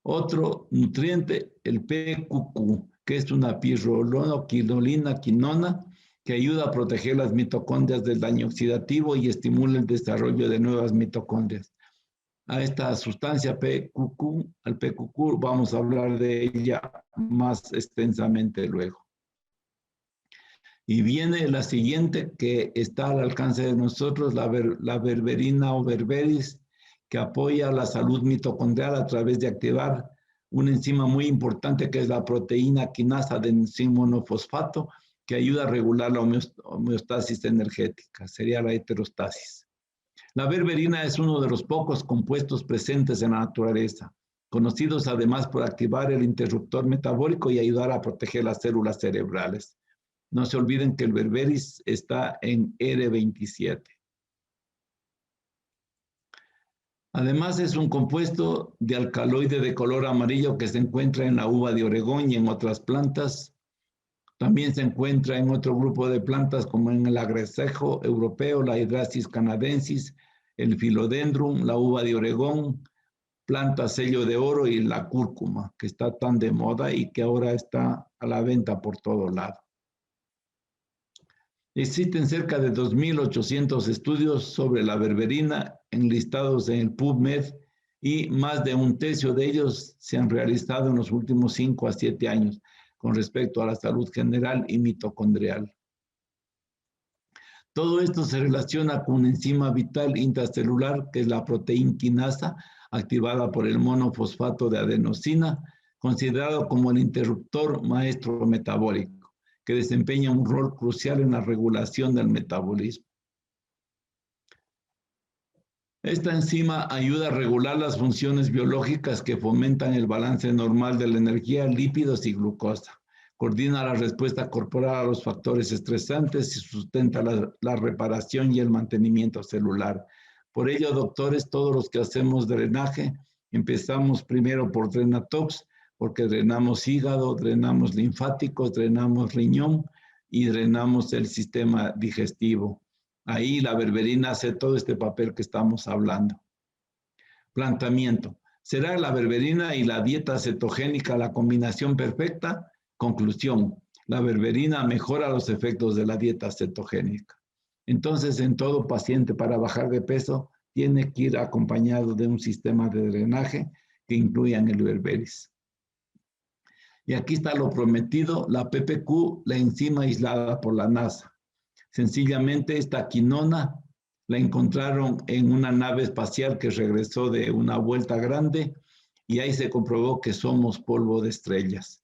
Otro nutriente, el PQQ, que es una pirroloquinolina quinona que ayuda a proteger las mitocondrias del daño oxidativo y estimula el desarrollo de nuevas mitocondrias. A esta sustancia PQQ, al PQQ, vamos a hablar de ella más extensamente luego. Y viene la siguiente que está al alcance de nosotros, la berberina o berberis, que apoya la salud mitocondrial a través de activar una enzima muy importante que es la proteína quinasa de enzima monofosfato, que ayuda a regular la homeostasis energética, sería la heterostasis. La berberina es uno de los pocos compuestos presentes en la naturaleza, conocidos además por activar el interruptor metabólico y ayudar a proteger las células cerebrales. No se olviden que el berberis está en R27. Además es un compuesto de alcaloide de color amarillo que se encuentra en la uva de Oregón y en otras plantas. También se encuentra en otro grupo de plantas como en el agrecejo europeo, la Hydrastis canadensis, el Philodendron, la uva de Oregón, planta sello de oro y la cúrcuma, que está tan de moda y que ahora está a la venta por todo lado. Existen cerca de 2.800 estudios sobre la berberina enlistados en el PubMed y más de un tercio de ellos se han realizado en los últimos 5 a 7 años con respecto a la salud general y mitocondrial. Todo esto se relaciona con una enzima vital intracelular que es la proteína quinasa activada por el monofosfato de adenosina, considerado como el interruptor maestro metabólico, que desempeña un rol crucial en la regulación del metabolismo. Esta enzima ayuda a regular las funciones biológicas que fomentan el balance normal de la energía, lípidos y glucosa. Coordina la respuesta corporal a los factores estresantes y sustenta la reparación y el mantenimiento celular. Por ello, doctores, todos los que hacemos drenaje, empezamos primero por Drenatox, porque drenamos hígado, drenamos linfáticos, drenamos riñón y drenamos el sistema digestivo. Ahí la berberina hace todo este papel que estamos hablando. Planteamiento. ¿Será la berberina y la dieta cetogénica la combinación perfecta? Conclusión. La berberina mejora los efectos de la dieta cetogénica. Entonces, en todo paciente para bajar de peso, tiene que ir acompañado de un sistema de drenaje que incluya el berberis. Y aquí está lo prometido, la PPQ, la enzima aislada por la NASA. Sencillamente esta quinona la encontraron en una nave espacial que regresó de una vuelta grande y ahí se comprobó que somos polvo de estrellas.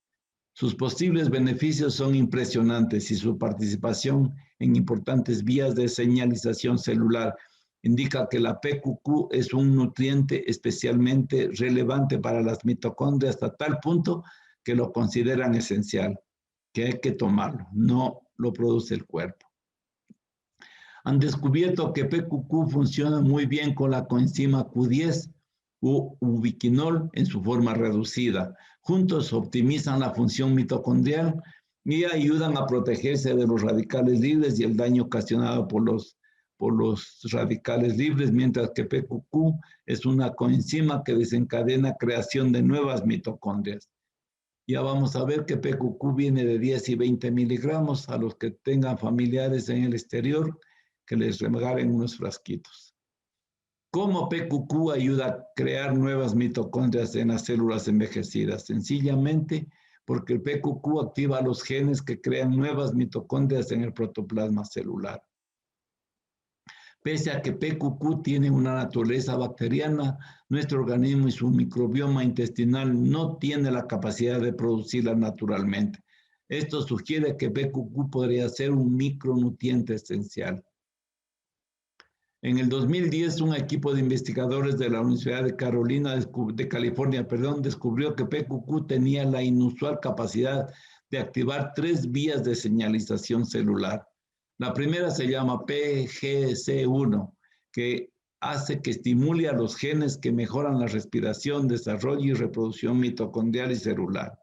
Sus posibles beneficios son impresionantes y su participación en importantes vías de señalización celular indica que la PQQ es un nutriente especialmente relevante para las mitocondrias hasta tal punto que lo consideran esencial, que hay que tomarlo, no lo produce el cuerpo. Han descubierto que PQQ funciona muy bien con la coenzima Q10 u ubiquinol en su forma reducida. Juntos optimizan la función mitocondrial y ayudan a protegerse de los radicales libres y el daño ocasionado por los radicales libres, mientras que PQQ es una coenzima que desencadena creación de nuevas mitocondrias. Ya vamos a ver que PQQ viene de 10 y 20 miligramos. A los que tengan familiares en el exterior, que les regalen unos frasquitos. ¿Cómo PQQ ayuda a crear nuevas mitocondrias en las células envejecidas? Sencillamente porque el PQQ activa los genes que crean nuevas mitocondrias en el protoplasma celular. Pese a que PQQ tiene una naturaleza bacteriana, nuestro organismo y su microbioma intestinal no tiene la capacidad de producirla naturalmente. Esto sugiere que PQQ podría ser un micronutriente esencial. En el 2010, un equipo de investigadores de la Universidad de California, descubrió que PQQ tenía la inusual capacidad de activar 3 vías de señalización celular. La primera se llama PGC1, que hace que estimule a los genes que mejoran la respiración, desarrollo y reproducción mitocondrial y celular.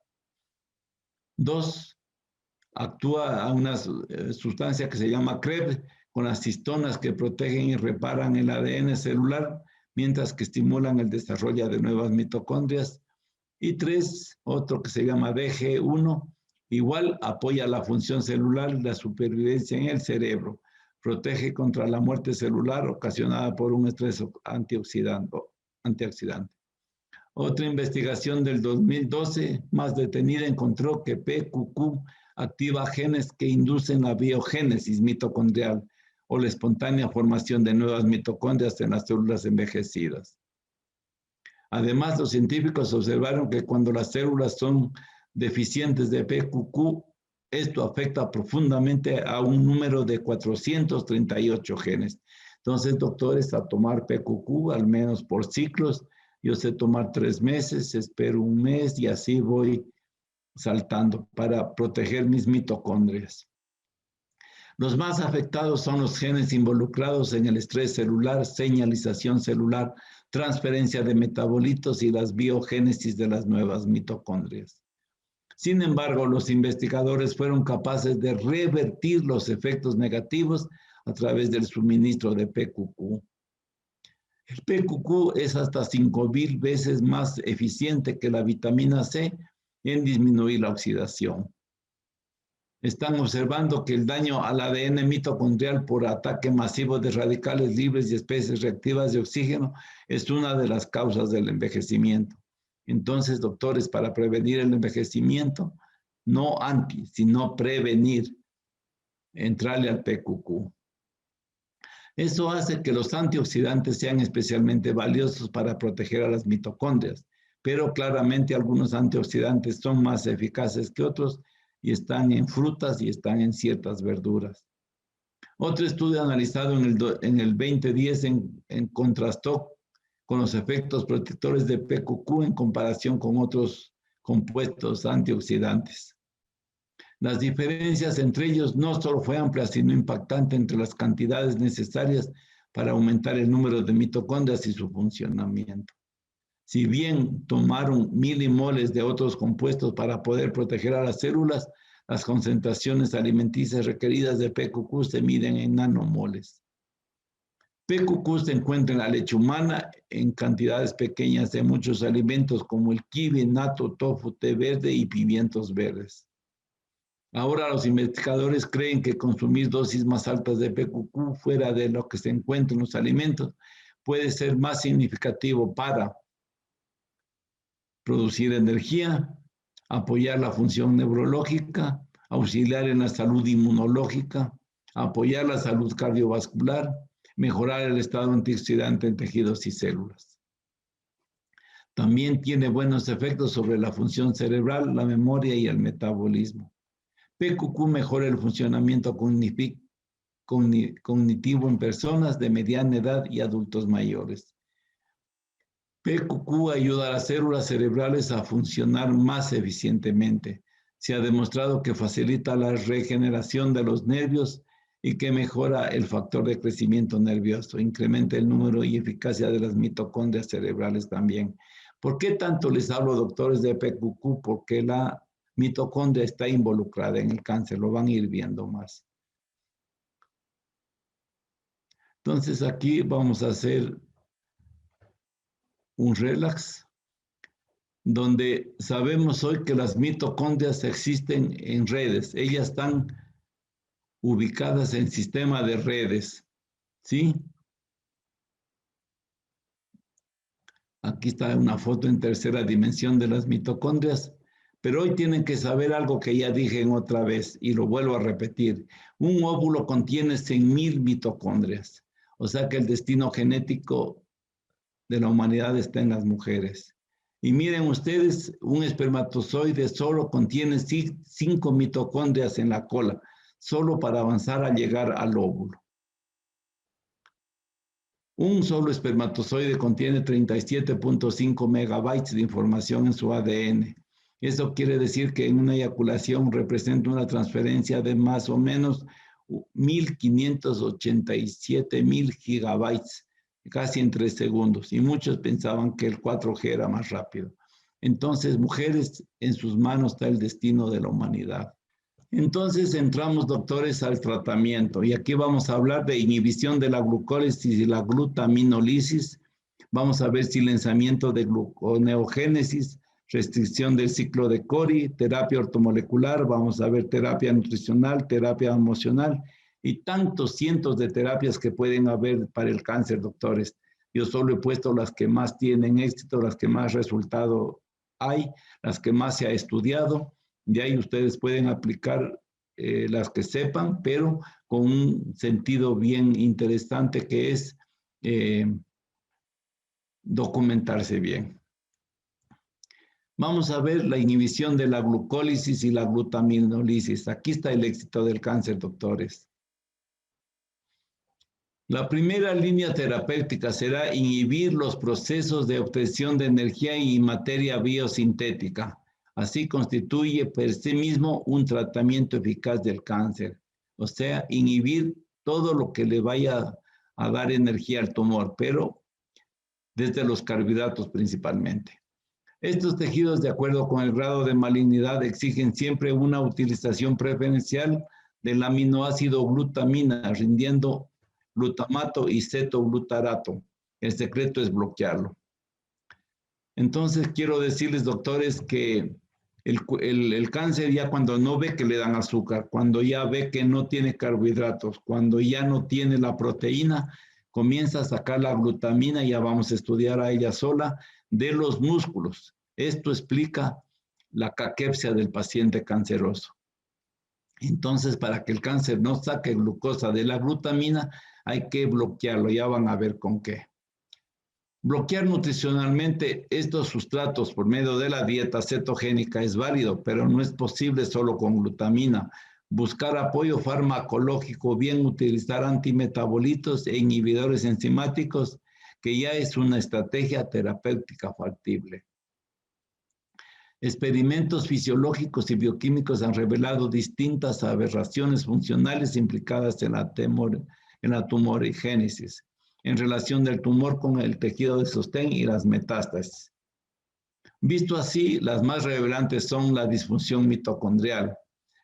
2, actúa a una sustancia que se llama CREB, con las histonas que protegen y reparan el ADN celular, mientras que estimulan el desarrollo de nuevas mitocondrias. Y 3, otro que se llama DG1, igual apoya la función celular y la supervivencia en el cerebro. Protege contra la muerte celular ocasionada por un estrés antioxidante. Otra investigación del 2012, más detenida, encontró que PQQ activa genes que inducen la biogénesis mitocondrial o la espontánea formación de nuevas mitocondrias en las células envejecidas. Además, los científicos observaron que cuando las células son deficientes de PQQ, esto afecta profundamente a un número de 438 genes. Entonces, doctores, a tomar PQQ al menos por ciclos. Yo sé tomar 3 meses, espero un mes y así voy saltando para proteger mis mitocondrias. Los más afectados son los genes involucrados en el estrés celular, señalización celular, transferencia de metabolitos y las biogénesis de las nuevas mitocondrias. Sin embargo, los investigadores fueron capaces de revertir los efectos negativos a través del suministro de PQQ. El PQQ es hasta 5,000 veces más eficiente que la vitamina C en disminuir la oxidación. Están observando que el daño al ADN mitocondrial por ataque masivo de radicales libres y especies reactivas de oxígeno es una de las causas del envejecimiento. Entonces, doctores, para prevenir el envejecimiento, no sino prevenir, entrarle al PQQ. Eso hace que los antioxidantes sean especialmente valiosos para proteger a las mitocondrias, pero claramente algunos antioxidantes son más eficaces que otros y están en frutas y están en ciertas verduras. Otro estudio analizado en el 2010 contrastó con los efectos protectores de PQQ en comparación con otros compuestos antioxidantes. Las diferencias entre ellos no solo fue amplia, sino impactante entre las cantidades necesarias para aumentar el número de mitocondrias y su funcionamiento. Si bien tomaron milimoles de otros compuestos para poder proteger a las células, las concentraciones alimenticias requeridas de PQQ se miden en nanomoles. PQQ se encuentra en la leche humana en cantidades pequeñas de muchos alimentos como el kiwi, natto, tofu, té verde y pimientos verdes. Ahora los investigadores creen que consumir dosis más altas de PQQ fuera de lo que se encuentra en los alimentos puede ser más significativo para producir energía, apoyar la función neurológica, auxiliar en la salud inmunológica, apoyar la salud cardiovascular, mejorar el estado antioxidante en tejidos y células. También tiene buenos efectos sobre la función cerebral, la memoria y el metabolismo. PQQ mejora el funcionamiento cognitivo en personas de mediana edad y adultos mayores. PQQ ayuda a las células cerebrales a funcionar más eficientemente. Se ha demostrado que facilita la regeneración de los nervios y que mejora el factor de crecimiento nervioso, incrementa el número y eficacia de las mitocondrias cerebrales también. ¿Por qué tanto les hablo, doctores, de PQQ? Porque la mitocondria está involucrada en el cáncer, lo van a ir viendo más. Entonces aquí vamos a hacer un relax, donde sabemos hoy que las mitocondrias existen en redes. Ellas están ubicadas en sistema de redes, ¿sí? Aquí está una foto en tercera dimensión de las mitocondrias, pero hoy tienen que saber algo que ya dije en otra vez y lo vuelvo a repetir. Un óvulo contiene 100.000 mitocondrias, o sea que el destino genético de la humanidad está en las mujeres. Y miren ustedes, un espermatozoide solo contiene 5 mitocondrias en la cola, solo para avanzar a llegar al óvulo. Un solo espermatozoide contiene 37.5 megabytes de información en su ADN. Eso quiere decir que en una eyaculación representa una transferencia de más o menos 1.587.000 gigabytes, casi en 3 segundos. Y muchos pensaban que el 4G era más rápido. Entonces, mujeres, en sus manos está el destino de la humanidad. Entonces entramos, doctores, al tratamiento y aquí vamos a hablar de inhibición de la glucólisis y la glutaminólisis. Vamos a ver silenciamiento de gluconeogénesis, restricción del ciclo de Cori, terapia ortomolecular, vamos a ver terapia nutricional, terapia emocional y tantos cientos de terapias que pueden haber para el cáncer, doctores. Yo solo he puesto las que más tienen éxito, las que más resultado hay, las que más se ha estudiado. De ahí ustedes pueden aplicar las que sepan, pero con un sentido bien interesante que es documentarse bien. Vamos a ver la inhibición de la glucólisis y la glutaminólisis. Aquí está el éxito del cáncer, doctores. La primera línea terapéutica será inhibir los procesos de obtención de energía y materia biosintética. Así constituye por sí mismo un tratamiento eficaz del cáncer. O sea, inhibir todo lo que le vaya a dar energía al tumor, pero desde los carbohidratos principalmente. Estos tejidos, de acuerdo con el grado de malignidad, exigen siempre una utilización preferencial del aminoácido glutamina, rindiendo glutamato y cetoglutarato. El secreto es bloquearlo. Entonces, quiero decirles, doctores, que el cáncer ya cuando no ve que le dan azúcar, cuando ya ve que no tiene carbohidratos, cuando ya no tiene la proteína, comienza a sacar la glutamina, ya vamos a estudiar a ella sola, de los músculos. Esto explica la caquepsia del paciente canceroso. Entonces, para que el cáncer no saque glucosa de la glutamina, hay que bloquearlo, ya van a ver con qué. Bloquear nutricionalmente estos sustratos por medio de la dieta cetogénica es válido, pero no es posible solo con glutamina. Buscar apoyo farmacológico, bien utilizar antimetabolitos e inhibidores enzimáticos, que ya es una estrategia terapéutica factible. Experimentos fisiológicos y bioquímicos han revelado distintas aberraciones funcionales implicadas en la tumorigénesis, en relación del tumor con el tejido de sostén y las metástasis. Visto así, las más relevantes son la disfunción mitocondrial,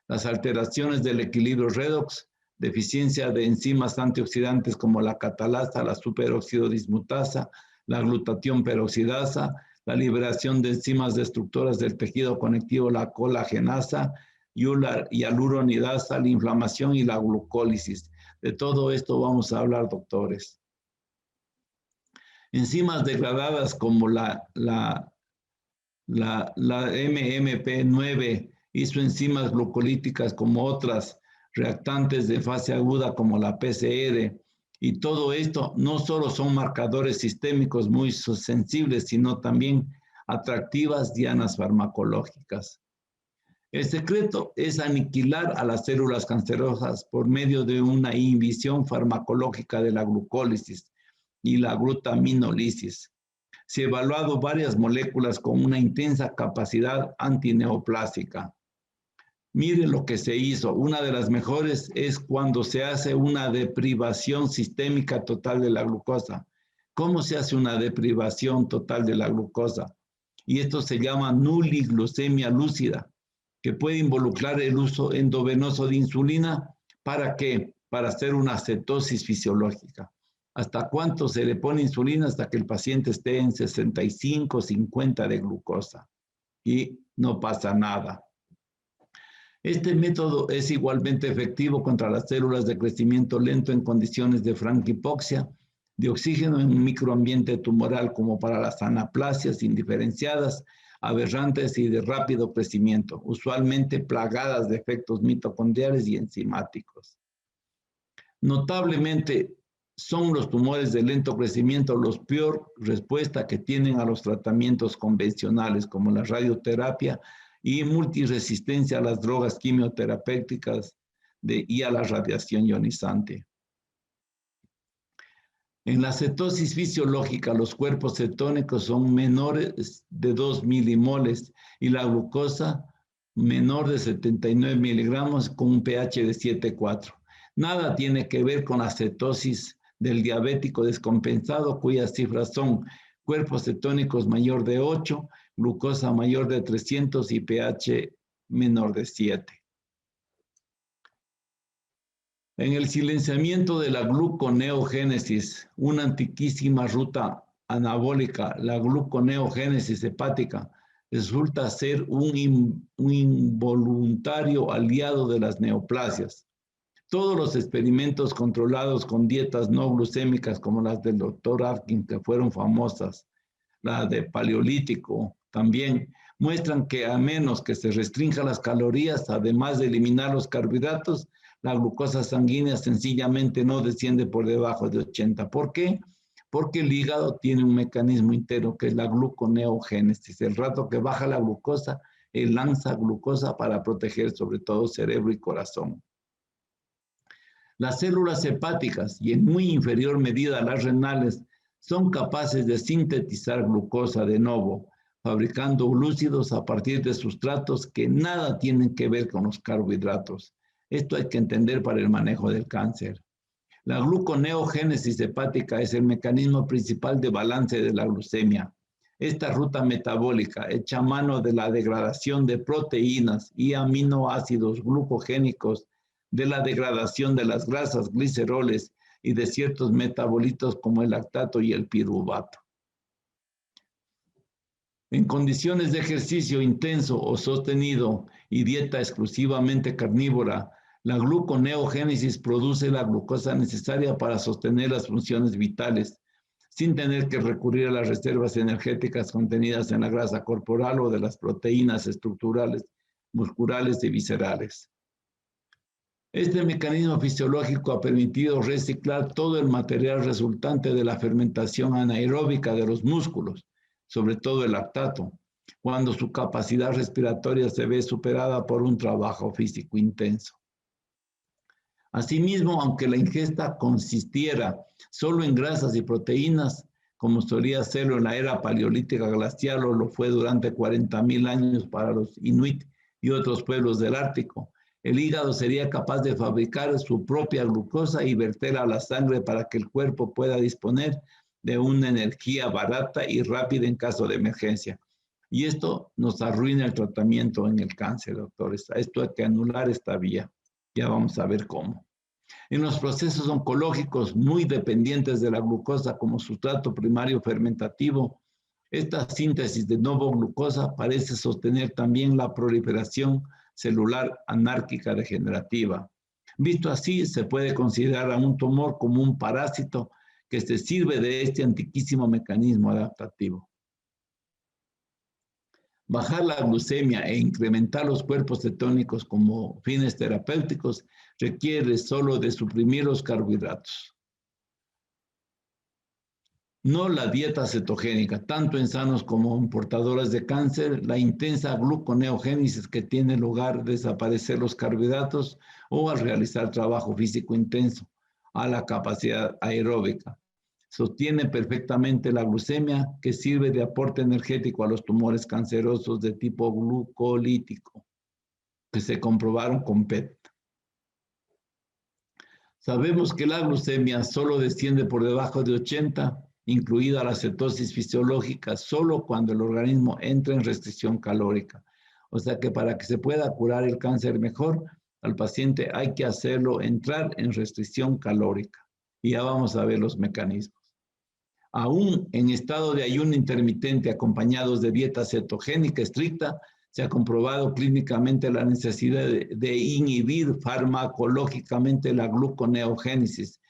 las alteraciones del equilibrio redox, deficiencia de enzimas antioxidantes como la catalasa, la superoxidodismutasa, la glutatión peroxidasa, la liberación de enzimas destructoras del tejido conectivo, la colagenasa, hialuronidasa, la inflamación y la glucólisis. De todo esto vamos a hablar, doctores. Enzimas degradadas como la MMP9 isoenzimas glucolíticas como otras reactantes de fase aguda como la PCR, y todo esto no solo son marcadores sistémicos muy sensibles, sino también atractivas dianas farmacológicas. El secreto es aniquilar a las células cancerosas por medio de una inhibición farmacológica de la glucólisis y la glutaminólisis. Se han evaluado varias moléculas con una intensa capacidad antineoplásica. Miren lo que se hizo. Una de las mejores es cuando se hace una deprivación sistémica total de la glucosa. ¿Cómo se hace una deprivación total de la glucosa? Y esto se llama nuliglucemia lúcida. que puede involucrar el uso endovenoso de insulina. ¿Para qué? Para hacer una cetosis fisiológica. ¿Hasta cuánto se le pone insulina? Hasta que el paciente esté en 65, 50 de glucosa y no pasa nada. Este método es igualmente efectivo contra las células de crecimiento lento en condiciones de franquipoxia, de oxígeno en un microambiente tumoral, como para las anaplasias indiferenciadas, aberrantes y de rápido crecimiento, usualmente plagadas de efectos mitocondriales y enzimáticos. Notablemente, son los tumores de lento crecimiento los peor respuesta que tienen a los tratamientos convencionales, como la radioterapia y multiresistencia a las drogas quimioterapéuticas y a la radiación ionizante. En la cetosis fisiológica, los cuerpos cetónicos son menores de 2 milimoles y la glucosa menor de 79 miligramos con un pH de 7,4. Nada tiene que ver con la cetosis del diabético descompensado, cuyas cifras son cuerpos cetónicos mayor de 8, glucosa mayor de 300 y pH menor de 7. En el silenciamiento de la gluconeogénesis, una antiquísima ruta anabólica, la gluconeogénesis hepática, resulta ser un involuntario aliado de las neoplasias. Todos los experimentos controlados con dietas no glucémicas como las del Dr. Atkins, que fueron famosas, la de paleolítico también, muestran que a menos que se restrinjan las calorías, además de eliminar los carbohidratos, la glucosa sanguínea sencillamente no desciende por debajo de 80. ¿Por qué? Porque el hígado tiene un mecanismo interno que es la gluconeogénesis. El rato que baja la glucosa, él lanza glucosa para proteger sobre todo cerebro y corazón. Las células hepáticas y en muy inferior medida las renales son capaces de sintetizar glucosa de nuevo, fabricando glúcidos a partir de sustratos que nada tienen que ver con los carbohidratos. Esto hay que entender para el manejo del cáncer. La gluconeogénesis hepática es el mecanismo principal de balance de la glucemia. Esta ruta metabólica echa a mano de la degradación de proteínas y aminoácidos glucogénicos, de la degradación de las grasas, gliceroles y de ciertos metabolitos como el lactato y el piruvato. En condiciones de ejercicio intenso o sostenido y dieta exclusivamente carnívora, la gluconeogénesis produce la glucosa necesaria para sostener las funciones vitales, sin tener que recurrir a las reservas energéticas contenidas en la grasa corporal o de las proteínas estructurales, musculares y viscerales. Este mecanismo fisiológico ha permitido reciclar todo el material resultante de la fermentación anaeróbica de los músculos, sobre todo el lactato, cuando su capacidad respiratoria se ve superada por un trabajo físico intenso. Asimismo, aunque la ingesta consistiera solo en grasas y proteínas, como solía serlo en la era paleolítica glacial o lo fue durante 40.000 años para los inuit y otros pueblos del Ártico, el hígado sería capaz de fabricar su propia glucosa y verterla a la sangre para que el cuerpo pueda disponer de una energía barata y rápida en caso de emergencia. Y esto nos arruina el tratamiento en el cáncer, doctores. Esto hay que anular esta vía. Ya vamos a ver cómo. En los procesos oncológicos muy dependientes de la glucosa como sustrato primario fermentativo, esta síntesis de nueva glucosa parece sostener también la proliferación celular anárquica degenerativa. Visto así, se puede considerar a un tumor como un parásito que se sirve de este antiquísimo mecanismo adaptativo. Bajar la glucemia e incrementar los cuerpos cetónicos como fines terapéuticos requiere solo de suprimir los carbohidratos. No la dieta cetogénica, tanto en sanos como en portadores de cáncer, la intensa gluconeogénesis que tiene lugar al desaparecer los carbohidratos o al realizar trabajo físico intenso a la capacidad aeróbica. Sostiene perfectamente la glucemia, que sirve de aporte energético a los tumores cancerosos de tipo glucolítico, que se comprobaron con PET. Sabemos que la glucemia solo desciende por debajo de 80, incluida la cetosis fisiológica, solo cuando el organismo entra en restricción calórica. O sea que para que se pueda curar el cáncer mejor, al paciente hay que hacerlo entrar en restricción calórica. Y ya vamos a ver los mecanismos. Aún en estado de ayuno intermitente acompañados de dieta cetogénica estricta, se ha comprobado clínicamente la necesidad de inhibir farmacológicamente la gluconeogénesis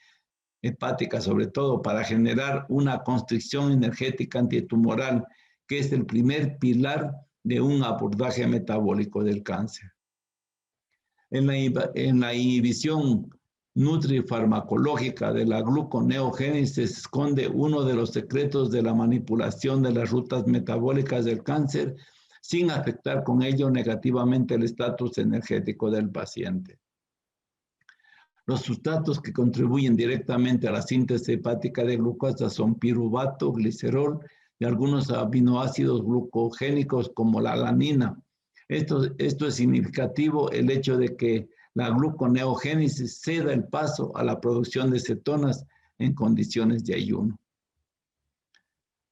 hepática, sobre todo para generar una constricción energética antitumoral, que es el primer pilar de un abordaje metabólico del cáncer. En la inhibición nutrifarmacológica de la gluconeogénesis se esconde uno de los secretos de la manipulación de las rutas metabólicas del cáncer sin afectar con ello negativamente el estatus energético del paciente. Los sustratos que contribuyen directamente a la síntesis hepática de glucosa son piruvato, glicerol y algunos aminoácidos glucogénicos como la alanina. Esto es significativo el hecho de que la gluconeogénesis ceda el paso a la producción de cetonas en condiciones de ayuno.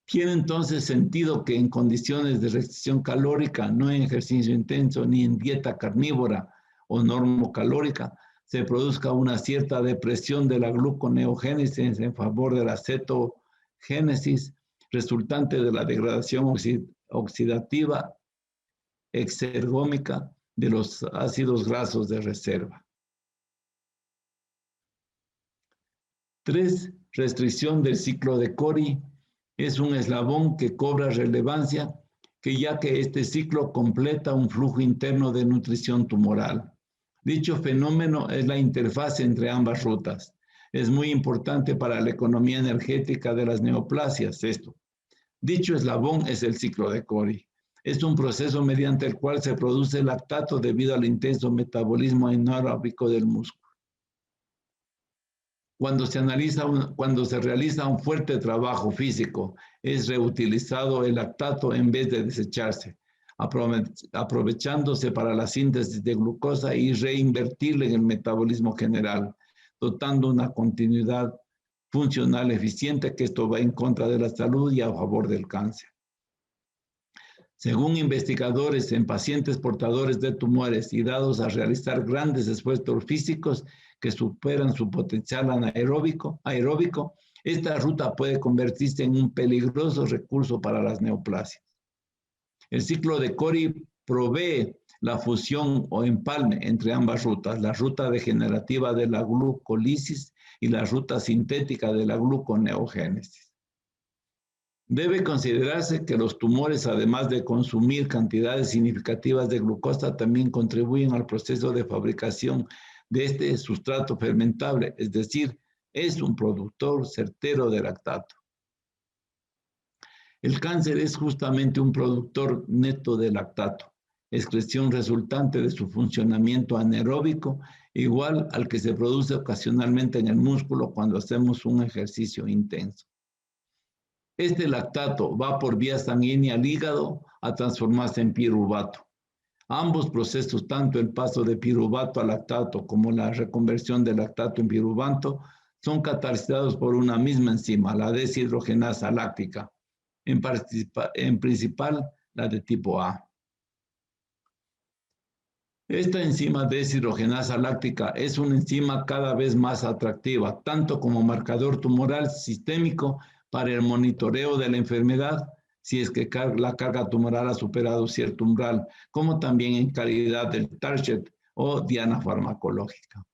Tiene entonces sentido que en condiciones de restricción calórica, no en ejercicio intenso ni en dieta carnívora o normocalórica, se produzca una cierta depresión de la gluconeogénesis en favor de la cetogénesis, resultante de la degradación oxidativa exergómica de los ácidos grasos de reserva. 3. Restricción del ciclo de Cori. Es un eslabón que cobra relevancia, ya que este ciclo completa un flujo interno de nutrición tumoral. Dicho fenómeno es la interfaz entre ambas rutas. Es muy importante para la economía energética de las neoplasias esto. Dicho eslabón es el ciclo de Cori. Es un proceso mediante el cual se produce lactato debido al intenso metabolismo anaeróbico del músculo. Cuando se realiza un fuerte trabajo físico, es reutilizado el lactato en vez de desecharse, aprovechándose para la síntesis de glucosa y reinvertirle en el metabolismo general, dotando una continuidad funcional eficiente, que esto va en contra de la salud y a favor del cáncer. Según investigadores en pacientes portadores de tumores y dados a realizar grandes esfuerzos físicos que superan su potencial anaeróbico, esta ruta puede convertirse en un peligroso recurso para las neoplasias. El ciclo de Cori provee la fusión o empalme entre ambas rutas, la ruta degenerativa de la glucólisis y la ruta sintética de la gluconeogénesis. Debe considerarse que los tumores, además de consumir cantidades significativas de glucosa, también contribuyen al proceso de fabricación de este sustrato fermentable, es decir, es un productor certero de lactato. El cáncer es justamente un productor neto de lactato, excreción resultante de su funcionamiento anaeróbico, igual al que se produce ocasionalmente en el músculo cuando hacemos un ejercicio intenso. Este lactato va por vía sanguínea al hígado a transformarse en piruvato. Ambos procesos, tanto el paso de piruvato a lactato como la reconversión de lactato en piruvato, son catalizados por una misma enzima, la deshidrogenasa láctica, en principal la de tipo A. Esta enzima deshidrogenasa láctica es una enzima cada vez más atractiva, tanto como marcador tumoral sistémico para el monitoreo de la enfermedad, si es que la carga tumoral ha superado cierto umbral, como también en calidad del target o diana farmacológica.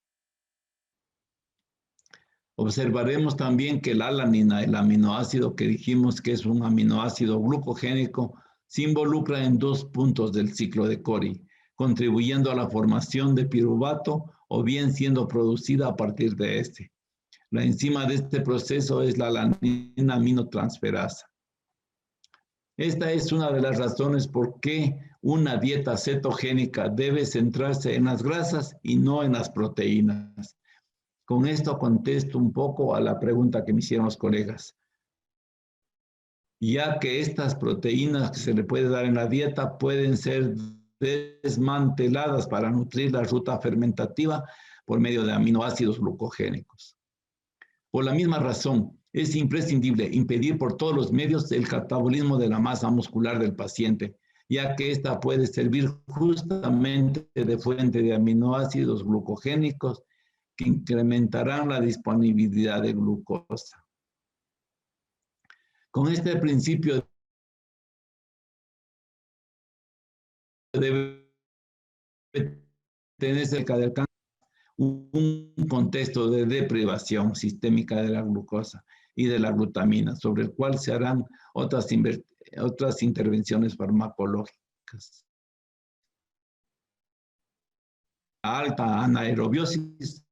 Observaremos también que la alanina, el aminoácido que dijimos que es un aminoácido glucogénico, se involucra en 2 puntos del ciclo de Cori, contribuyendo a la formación de piruvato o bien siendo producida a partir de este. La enzima de este proceso es la alanina aminotransferasa. Esta es una de las razones por qué una dieta cetogénica debe centrarse en las grasas y no en las proteínas. Con esto contesto un poco a la pregunta que me hicieron los colegas. Ya que estas proteínas que se le puede dar en la dieta pueden ser desmanteladas para nutrir la ruta fermentativa por medio de aminoácidos glucogénicos. Por la misma razón, es imprescindible impedir por todos los medios el catabolismo de la masa muscular del paciente, ya que ésta puede servir justamente de fuente de aminoácidos glucogénicos que incrementarán la disponibilidad de glucosa. Con este principio debe tener cerca del cáncer un contexto de deprivación sistémica de la glucosa y de la glutamina, sobre el cual se harán otras intervenciones farmacológicas. La alta anaerobiosis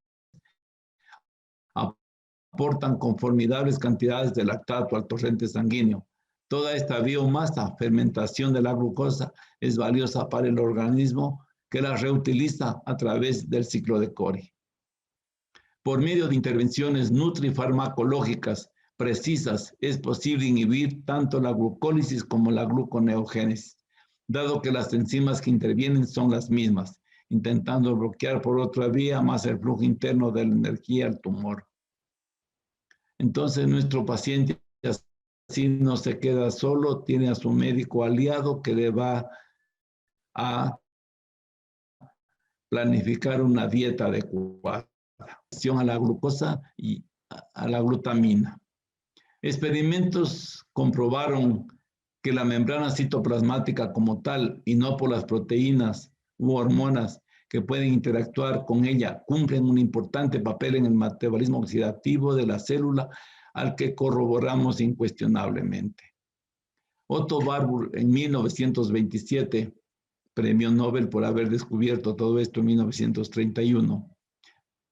aportan con formidables cantidades de lactato al torrente sanguíneo. Toda esta biomasa, fermentación de la glucosa, es valiosa para el organismo que la reutiliza a través del ciclo de Cori. Por medio de intervenciones nutrifarmacológicas precisas, es posible inhibir tanto la glucólisis como la gluconeogénesis, dado que las enzimas que intervienen son las mismas, intentando bloquear por otra vía más el flujo interno de la energía al tumor. Entonces nuestro paciente así no se queda solo, tiene a su médico aliado que le va a planificar una dieta adecuada a la glucosa y a la glutamina. Experimentos comprobaron que la membrana citoplasmática como tal y no por las proteínas u hormonas que pueden interactuar con ella cumplen un importante papel en el metabolismo oxidativo de la célula al que corroboramos incuestionablemente. Otto Warburg en 1927, premio Nobel por haber descubierto todo esto en 1931,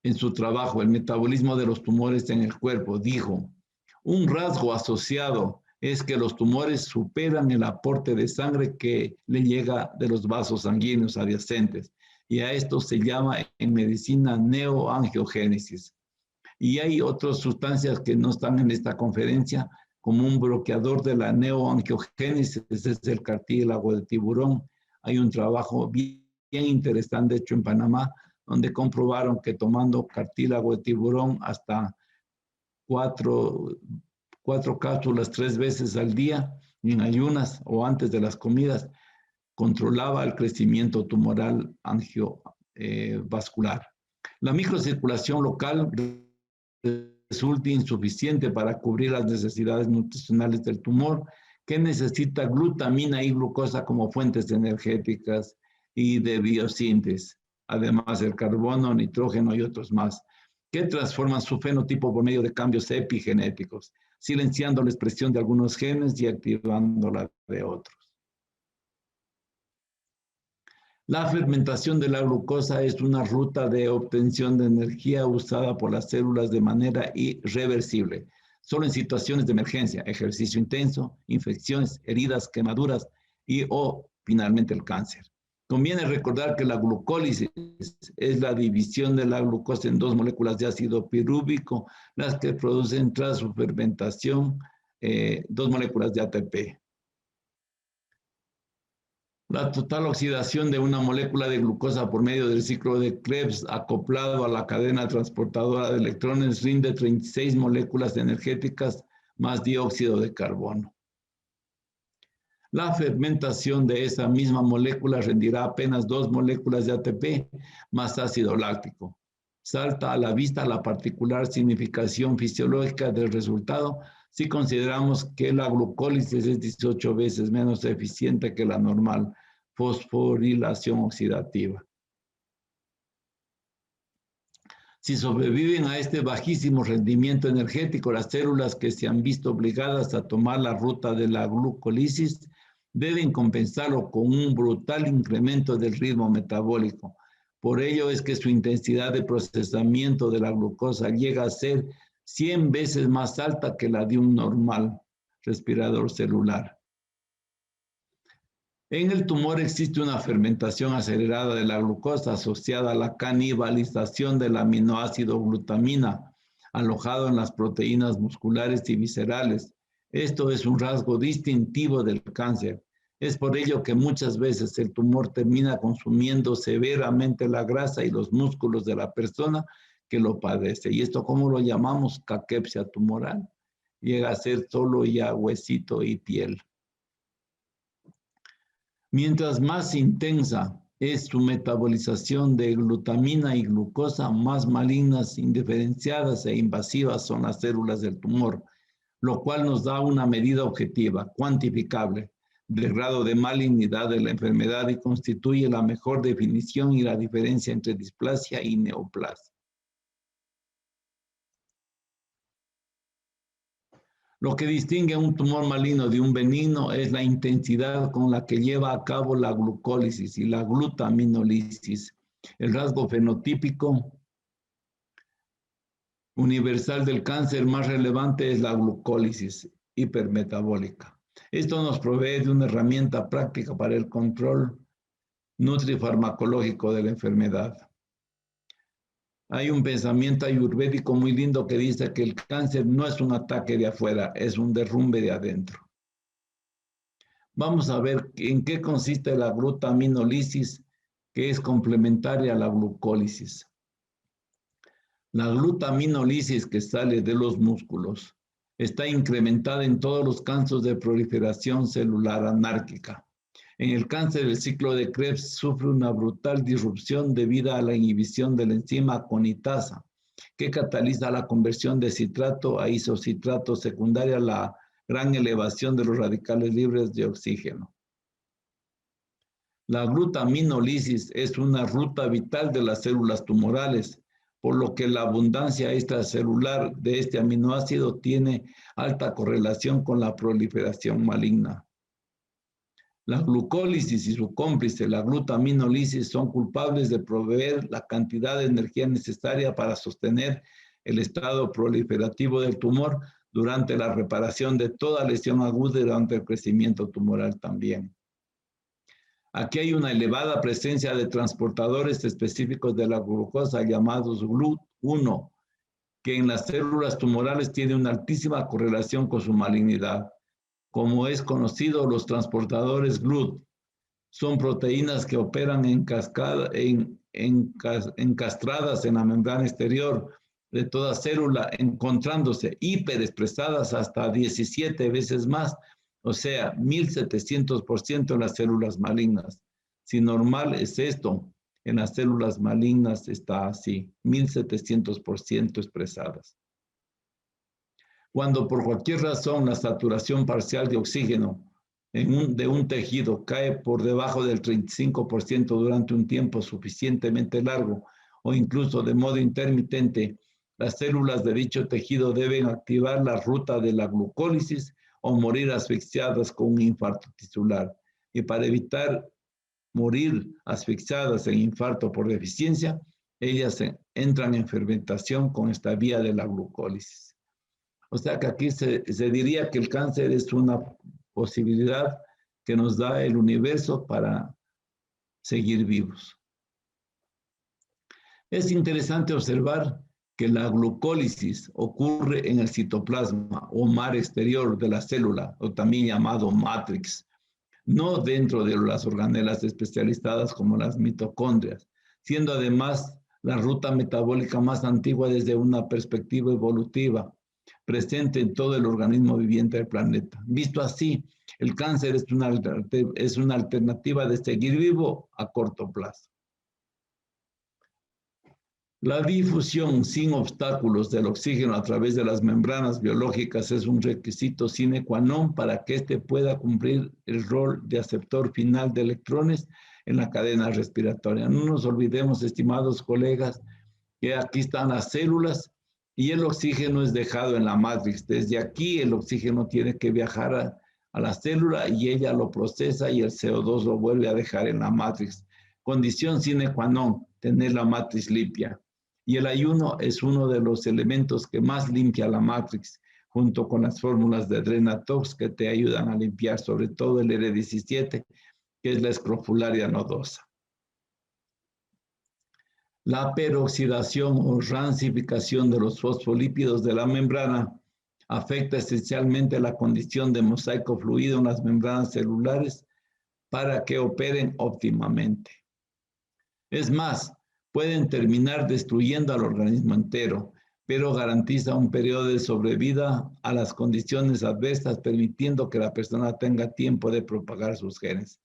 en su trabajo El metabolismo de los tumores en el cuerpo, dijo: un rasgo asociado es que los tumores superan el aporte de sangre que le llega de los vasos sanguíneos adyacentes, y a esto se llama en medicina neoangiogénesis. Y hay otras sustancias que no están en esta conferencia, como un bloqueador de la neoangiogénesis, es el cartílago de tiburón. Hay un trabajo bien interesante hecho en Panamá, donde comprobaron que tomando cartílago de tiburón hasta cuatro cápsulas 3 veces al día, en ayunas o antes de las comidas, controlaba el crecimiento tumoral angiovascular. La microcirculación local resulta insuficiente para cubrir las necesidades nutricionales del tumor, que necesita glutamina y glucosa como fuentes energéticas y de biosíntesis, además del carbono, nitrógeno y otros más, que transforman su fenotipo por medio de cambios epigenéticos, silenciando la expresión de algunos genes y activando la de otros. La fermentación de la glucosa es una ruta de obtención de energía usada por las células de manera irreversible, solo en situaciones de emergencia, ejercicio intenso, infecciones, heridas, quemaduras o finalmente el cáncer. Conviene recordar que la glucólisis es la división de la glucosa en 2 moléculas de ácido pirúvico, las que producen tras su fermentación 2 moléculas de ATP. La total oxidación de una molécula de glucosa por medio del ciclo de Krebs acoplado a la cadena transportadora de electrones rinde 36 moléculas energéticas más dióxido de carbono. La fermentación de esa misma molécula rendirá apenas 2 moléculas de ATP más ácido láctico. Salta a la vista la particular significación fisiológica del resultado si consideramos que la glucólisis es 18 veces menos eficiente que la normal fosforilación oxidativa. Si sobreviven a este bajísimo rendimiento energético, las células que se han visto obligadas a tomar la ruta de la glucólisis deben compensarlo con un brutal incremento del ritmo metabólico. Por ello es que su intensidad de procesamiento de la glucosa llega a ser 100 veces más alta que la de un normal respirador celular. En el tumor existe una fermentación acelerada de la glucosa asociada a la canibalización del aminoácido glutamina, alojado en las proteínas musculares y viscerales. Esto es un rasgo distintivo del cáncer. Es por ello que muchas veces el tumor termina consumiendo severamente la grasa y los músculos de la persona que lo padece. Y esto, ¿cómo lo llamamos? Caquepsia tumoral. Llega a ser solo ya huesito y piel. Mientras más intensa es su metabolización de glutamina y glucosa, más malignas, indiferenciadas e invasivas son las células del tumor, lo cual nos da una medida objetiva, cuantificable, del grado de malignidad de la enfermedad y constituye la mejor definición y la diferencia entre displasia y neoplasia. Lo que distingue a un tumor maligno de un benigno es la intensidad con la que lleva a cabo la glucólisis y la glutaminólisis. El rasgo fenotípico universal del cáncer más relevante es la glucólisis hipermetabólica. Esto nos provee de una herramienta práctica para el control nutrifarmacológico de la enfermedad. Hay un pensamiento ayurvédico muy lindo que dice que el cáncer no es un ataque de afuera, es un derrumbe de adentro. Vamos a ver en qué consiste la glutaminólisis, que es complementaria a la glucólisis. La glutaminólisis que sale de los músculos está incrementada en todos los casos de proliferación celular anárquica. En el cáncer, el ciclo de Krebs sufre una brutal disrupción debido a la inhibición de la enzima aconitasa, que cataliza la conversión de citrato a isocitrato secundaria a la gran elevación de los radicales libres de oxígeno. La glutaminólisis es una ruta vital de las células tumorales, por lo que la abundancia extracelular de este aminoácido tiene alta correlación con la proliferación maligna. La glucólisis y su cómplice, la glutaminólisis, son culpables de proveer la cantidad de energía necesaria para sostener el estado proliferativo del tumor durante la reparación de toda lesión aguda y durante el crecimiento tumoral también. Aquí hay una elevada presencia de transportadores específicos de la glucosa llamados GLUT1, que en las células tumorales tiene una altísima correlación con su malignidad. Como es conocido, los transportadores GLUT son proteínas que operan encastradas en la membrana exterior de toda célula, encontrándose hiperexpresadas hasta 17 veces más, o sea, 1700% en las células malignas. Si normal es esto, en las células malignas está así, 1700% expresadas. Cuando por cualquier razón la saturación parcial de oxígeno de un tejido cae por debajo del 35% durante un tiempo suficientemente largo o incluso de modo intermitente, las células de dicho tejido deben activar la ruta de la glucólisis o morir asfixiadas con un infarto tisular. Y para evitar morir asfixiadas en infarto por deficiencia, ellas entran en fermentación con esta vía de la glucólisis. O sea que aquí se diría que el cáncer es una posibilidad que nos da el universo para seguir vivos. Es interesante observar que la glucólisis ocurre en el citoplasma o mar exterior de la célula, o también llamado matrix, no dentro de las organelas especializadas como las mitocondrias, siendo además la ruta metabólica más antigua desde una perspectiva evolutiva, presente en todo el organismo viviente del planeta. Visto así, el cáncer es una alternativa de seguir vivo a corto plazo. La difusión sin obstáculos del oxígeno a través de las membranas biológicas es un requisito sine qua non para que éste pueda cumplir el rol de aceptor final de electrones en la cadena respiratoria. No nos olvidemos, estimados colegas, que aquí están las células y el oxígeno es dejado en la matrix. Desde aquí el oxígeno tiene que viajar a la célula y ella lo procesa y el CO2 lo vuelve a dejar en la matrix. Condición sine qua non, tener la matrix limpia. Y el ayuno es uno de los elementos que más limpia la matrix, junto con las fórmulas de Drenatox que te ayudan a limpiar, sobre todo el R17, que es la escrofularia nodosa. La peroxidación o rancificación de los fosfolípidos de la membrana afecta esencialmente la condición de mosaico fluido en las membranas celulares para que operen óptimamente. Es más, pueden terminar destruyendo al organismo entero, pero garantiza un periodo de sobrevida a las condiciones adversas, permitiendo que la persona tenga tiempo de propagar sus genes.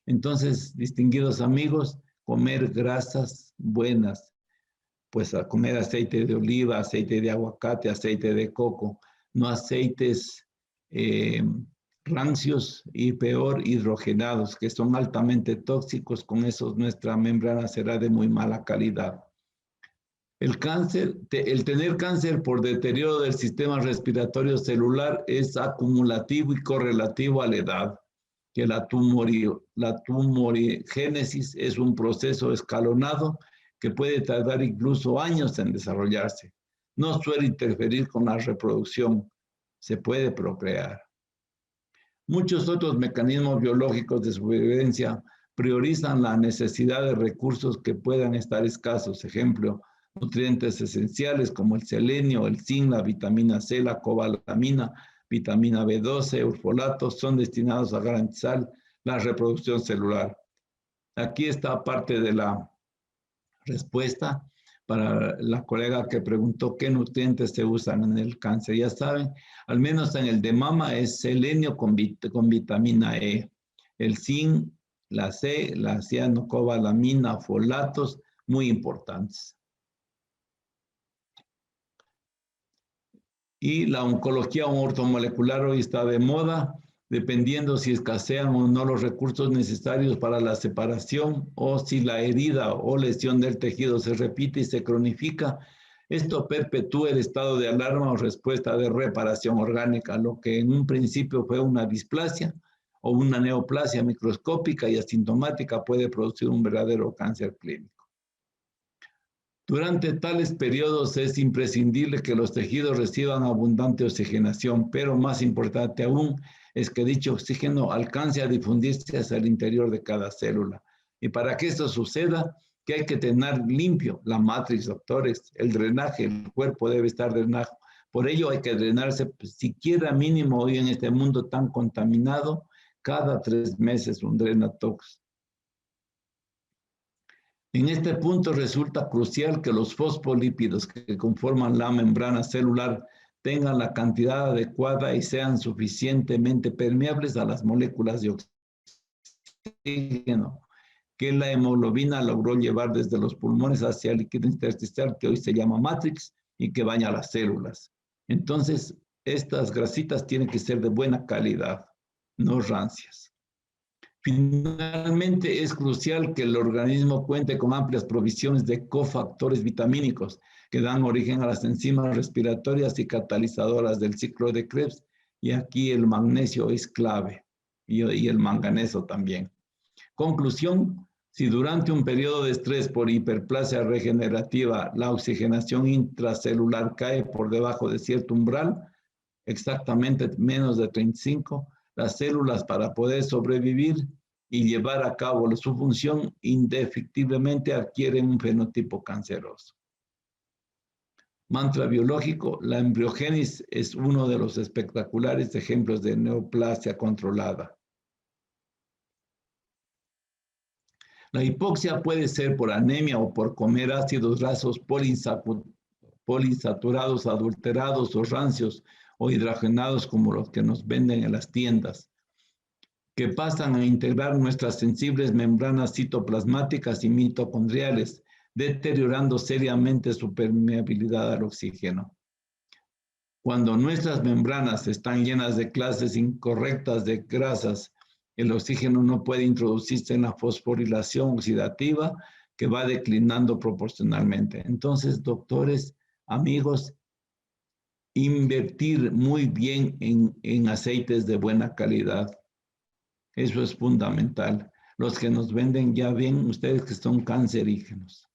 Entonces, distinguidos amigos, comer grasas buenas, pues a comer aceite de oliva, aceite de aguacate, aceite de coco, no aceites rancios y peor hidrogenados, que son altamente tóxicos. Con eso nuestra membrana será de muy mala calidad. El cáncer, el tener cáncer por deterioro del sistema respiratorio celular es acumulativo y correlativo a la edad, que la tumorigénesis es un proceso escalonado que puede tardar incluso años en desarrollarse. No suele interferir con la reproducción, se puede procrear. Muchos otros mecanismos biológicos de supervivencia priorizan la necesidad de recursos que puedan estar escasos. Ejemplo, nutrientes esenciales como el selenio, el zinc, la vitamina C, la cobalamina, vitamina B12, urfolatos, son destinados a garantizar la reproducción celular. Aquí está parte de la respuesta para la colega que preguntó qué nutrientes se usan en el cáncer. Ya saben, al menos en el de mama es selenio con vitamina E, el zinc, la C, la cianocobalamina, folatos, muy importantes. Y la oncología ortomolecular hoy está de moda, dependiendo si escasean o no los recursos necesarios para la separación o si la herida o lesión del tejido se repite y se cronifica. Esto perpetúa el estado de alarma o respuesta de reparación orgánica, lo que en un principio fue una displasia o una neoplasia microscópica y asintomática puede producir un verdadero cáncer clínico. Durante tales periodos es imprescindible que los tejidos reciban abundante oxigenación, pero más importante aún es que dicho oxígeno alcance a difundirse hacia el interior de cada célula. Y para que esto suceda, que hay que tener limpio la matriz, doctores, el drenaje, el cuerpo debe estar drenado. Por ello hay que drenarse, pues, siquiera mínimo hoy en este mundo tan contaminado, cada 3 meses un drenatox. En este punto resulta crucial que los fosfolípidos que conforman la membrana celular tengan la cantidad adecuada y sean suficientemente permeables a las moléculas de oxígeno que la hemoglobina logró llevar desde los pulmones hacia el líquido intersticial que hoy se llama matrix y que baña las células. Entonces, estas grasitas tienen que ser de buena calidad, no rancias. Finalmente, es crucial que el organismo cuente con amplias provisiones de cofactores vitamínicos que dan origen a las enzimas respiratorias y catalizadoras del ciclo de Krebs. Y aquí el magnesio es clave y el manganeso también. Conclusión, si durante un periodo de estrés por hiperplasia regenerativa la oxigenación intracelular cae por debajo de cierto umbral, exactamente menos de 35, las células para poder sobrevivir y llevar a cabo su función indefectiblemente adquieren un fenotipo canceroso. Mantra biológico, la embriogénesis es uno de los espectaculares ejemplos de neoplasia controlada. La hipoxia puede ser por anemia o por comer ácidos grasos poliinsaturados, adulterados o rancios o hidrogenados como los que nos venden en las tiendas, que pasan a integrar nuestras sensibles membranas citoplasmáticas y mitocondriales, deteriorando seriamente su permeabilidad al oxígeno. Cuando nuestras membranas están llenas de clases incorrectas de grasas, el oxígeno no puede introducirse en la fosforilación oxidativa que va declinando proporcionalmente. Entonces, doctores, amigos, invertir muy bien en aceites de buena calidad. Eso es fundamental. Los que nos venden ya ven ustedes que son cancerígenos.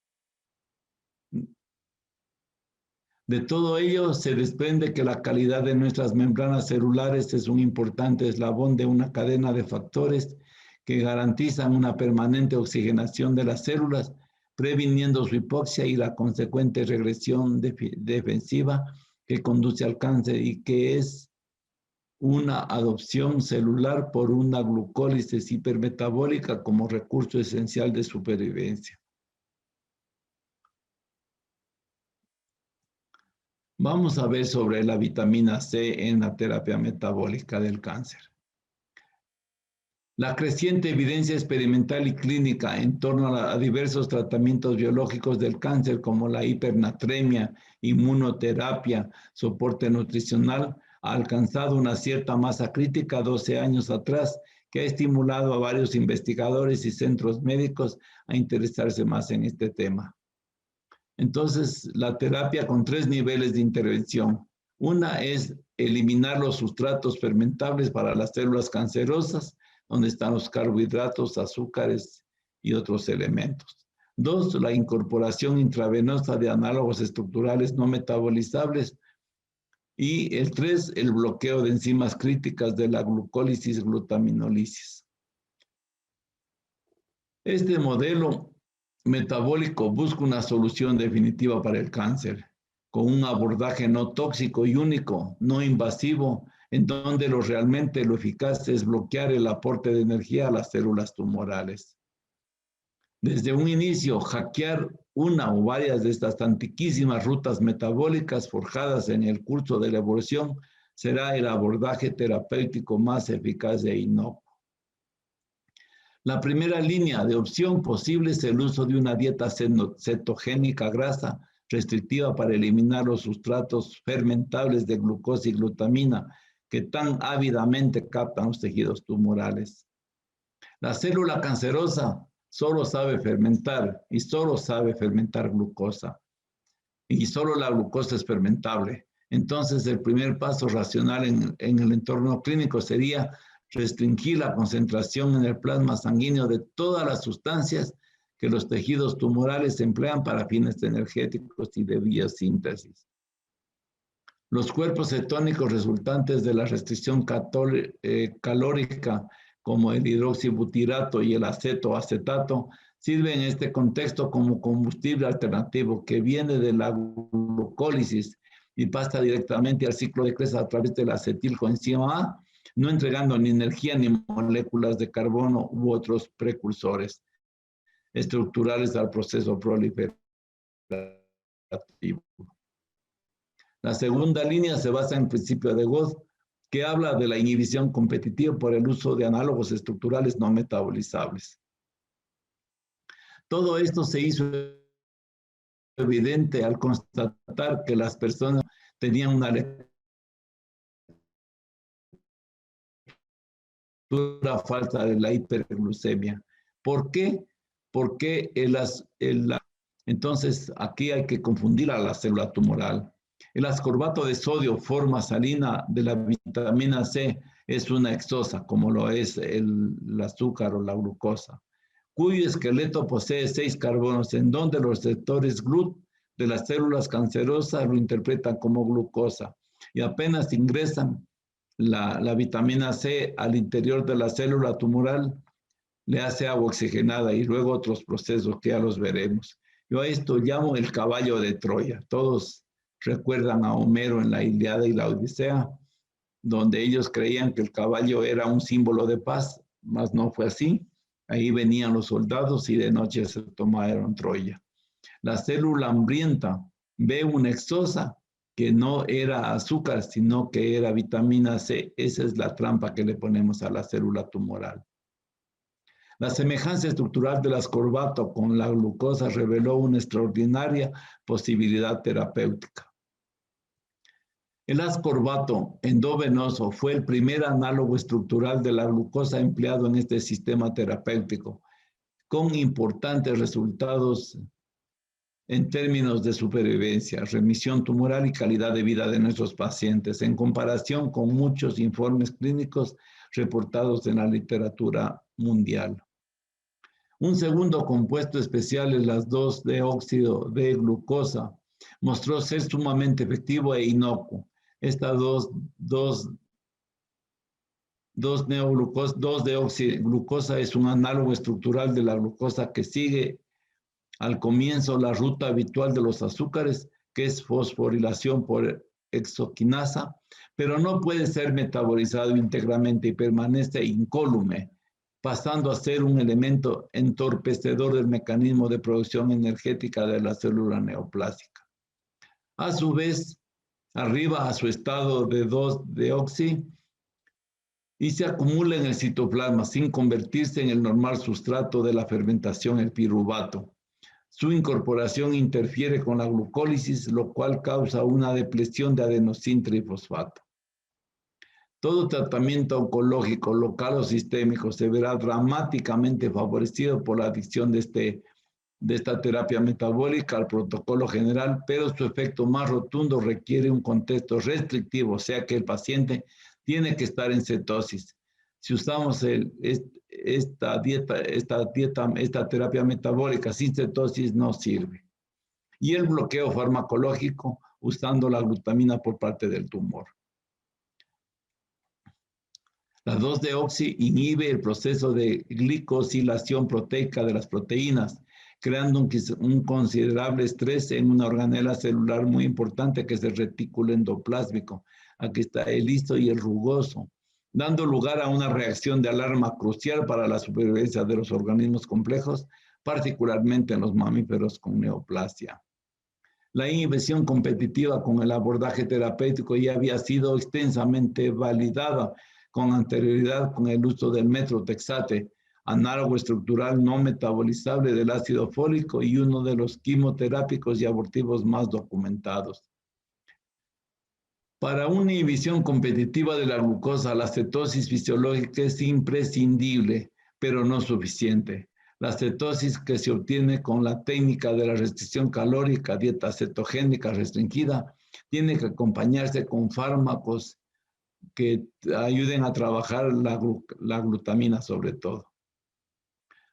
De todo ello se desprende que la calidad de nuestras membranas celulares es un importante eslabón de una cadena de factores que garantizan una permanente oxigenación de las células, previniendo su hipoxia y la consecuente regresión defensiva que conduce al cáncer y que es una adopción celular por una glucólisis hipermetabólica como recurso esencial de supervivencia. Vamos a ver sobre la vitamina C en la terapia metabólica del cáncer. La creciente evidencia experimental y clínica en torno a diversos tratamientos biológicos del cáncer, como la hipernatremia, inmunoterapia, soporte nutricional, ha alcanzado una cierta masa crítica 12 años atrás, que ha estimulado a varios investigadores y centros médicos a interesarse más en este tema. Entonces, la terapia con 3 niveles de intervención. Una es eliminar los sustratos fermentables para las células cancerosas, donde están los carbohidratos, azúcares y otros elementos. 2, la incorporación intravenosa de análogos estructurales no metabolizables. Y el 3, el bloqueo de enzimas críticas de la glucólisis glutaminólisis. Este modelo metabólico busca una solución definitiva para el cáncer, con un abordaje no tóxico y único, no invasivo, en donde realmente lo eficaz es bloquear el aporte de energía a las células tumorales. Desde un inicio, hackear una o varias de estas antiquísimas rutas metabólicas forjadas en el curso de la evolución será el abordaje terapéutico más eficaz e inocuo. La primera línea de opción posible es el uso de una dieta cetogénica grasa restrictiva para eliminar los sustratos fermentables de glucosa y glutamina que tan ávidamente captan los tejidos tumorales. La célula cancerosa solo sabe fermentar y solo sabe fermentar glucosa. Y solo la glucosa es fermentable. Entonces, el primer paso racional en el entorno clínico sería restringir la concentración en el plasma sanguíneo de todas las sustancias que los tejidos tumorales emplean para fines energéticos y de biosíntesis. Los cuerpos cetónicos resultantes de la restricción calórica, como el hidroxibutirato y el acetato, sirve en este contexto como combustible alternativo que viene de la glucólisis y pasa directamente al ciclo de Krebs a través de la acetilcoenzima A, no entregando ni energía ni moléculas de carbono u otros precursores estructurales al proceso proliferativo. La segunda línea se basa en el principio de Wood, que habla de la inhibición competitiva por el uso de análogos estructurales no metabolizables. Todo esto se hizo evidente al constatar que las personas tenían una lectura falsa de la hiperglucemia. ¿Por qué? Porque entonces aquí hay que confundir a la célula tumoral. El ascorbato de sodio, forma salina de la vitamina C, es una exosa, como lo es el azúcar o la glucosa, cuyo esqueleto posee 6 carbonos, en donde los receptores GLUT de las células cancerosas lo interpretan como glucosa, y apenas ingresan la vitamina C al interior de la célula tumoral, le hace agua oxigenada y luego otros procesos que ya los veremos. Yo a esto llamo el caballo de Troya. Todos recuerdan a Homero en la Ilíada y la Odisea, donde ellos creían que el caballo era un símbolo de paz, mas no fue así. Ahí venían los soldados y de noche se tomaron Troya. La célula hambrienta ve una exosa que no era azúcar, sino que era vitamina C. Esa es la trampa que le ponemos a la célula tumoral. La semejanza estructural del ascorbato con la glucosa reveló una extraordinaria posibilidad terapéutica. El ascorbato endovenoso fue el primer análogo estructural de la glucosa empleado en este sistema terapéutico, con importantes resultados en términos de supervivencia, remisión tumoral y calidad de vida de nuestros pacientes, en comparación con muchos informes clínicos reportados en la literatura mundial. Un segundo compuesto especial, el 2-deóxido de glucosa, mostró ser sumamente efectivo e inocuo. Esta 2-deoxiglucosa es un análogo estructural de la glucosa que sigue al comienzo la ruta habitual de los azúcares, que es fosforilación por hexoquinasa, pero no puede ser metabolizado íntegramente y permanece incólume, pasando a ser un elemento entorpecedor del mecanismo de producción energética de la célula neoplásica. A su vez, arriba a su estado de 2-deoxi, y se acumula en el citoplasma sin convertirse en el normal sustrato de la fermentación, el piruvato. Su incorporación interfiere con la glucólisis, lo cual causa una depresión de adenosín trifosfato. Todo tratamiento oncológico, local o sistémico, se verá dramáticamente favorecido por la adición de esta terapia metabólica al protocolo general, pero su efecto más rotundo requiere un contexto restrictivo, o sea que el paciente tiene que estar en cetosis. Si usamos esta terapia metabólica sin cetosis, no sirve. Y el bloqueo farmacológico usando la glutamina por parte del tumor. La 2-deoxi inhibe el proceso de glicosilación proteica de las proteínas, creando un considerable estrés en una organela celular muy importante que es el retículo endoplásmico. Aquí está el liso y el rugoso, dando lugar a una reacción de alarma crucial para la supervivencia de los organismos complejos, particularmente en los mamíferos con neoplasia. La inhibición competitiva con el abordaje terapéutico ya había sido extensamente validada con anterioridad con el uso del metrotexate, análogo estructural no metabolizable del ácido fólico y uno de los quimioterápicos y abortivos más documentados. Para una inhibición competitiva de la glucosa, la cetosis fisiológica es imprescindible, pero no suficiente. La cetosis que se obtiene con la técnica de la restricción calórica, dieta cetogénica restringida, tiene que acompañarse con fármacos que ayuden a trabajar la glutamina sobre todo.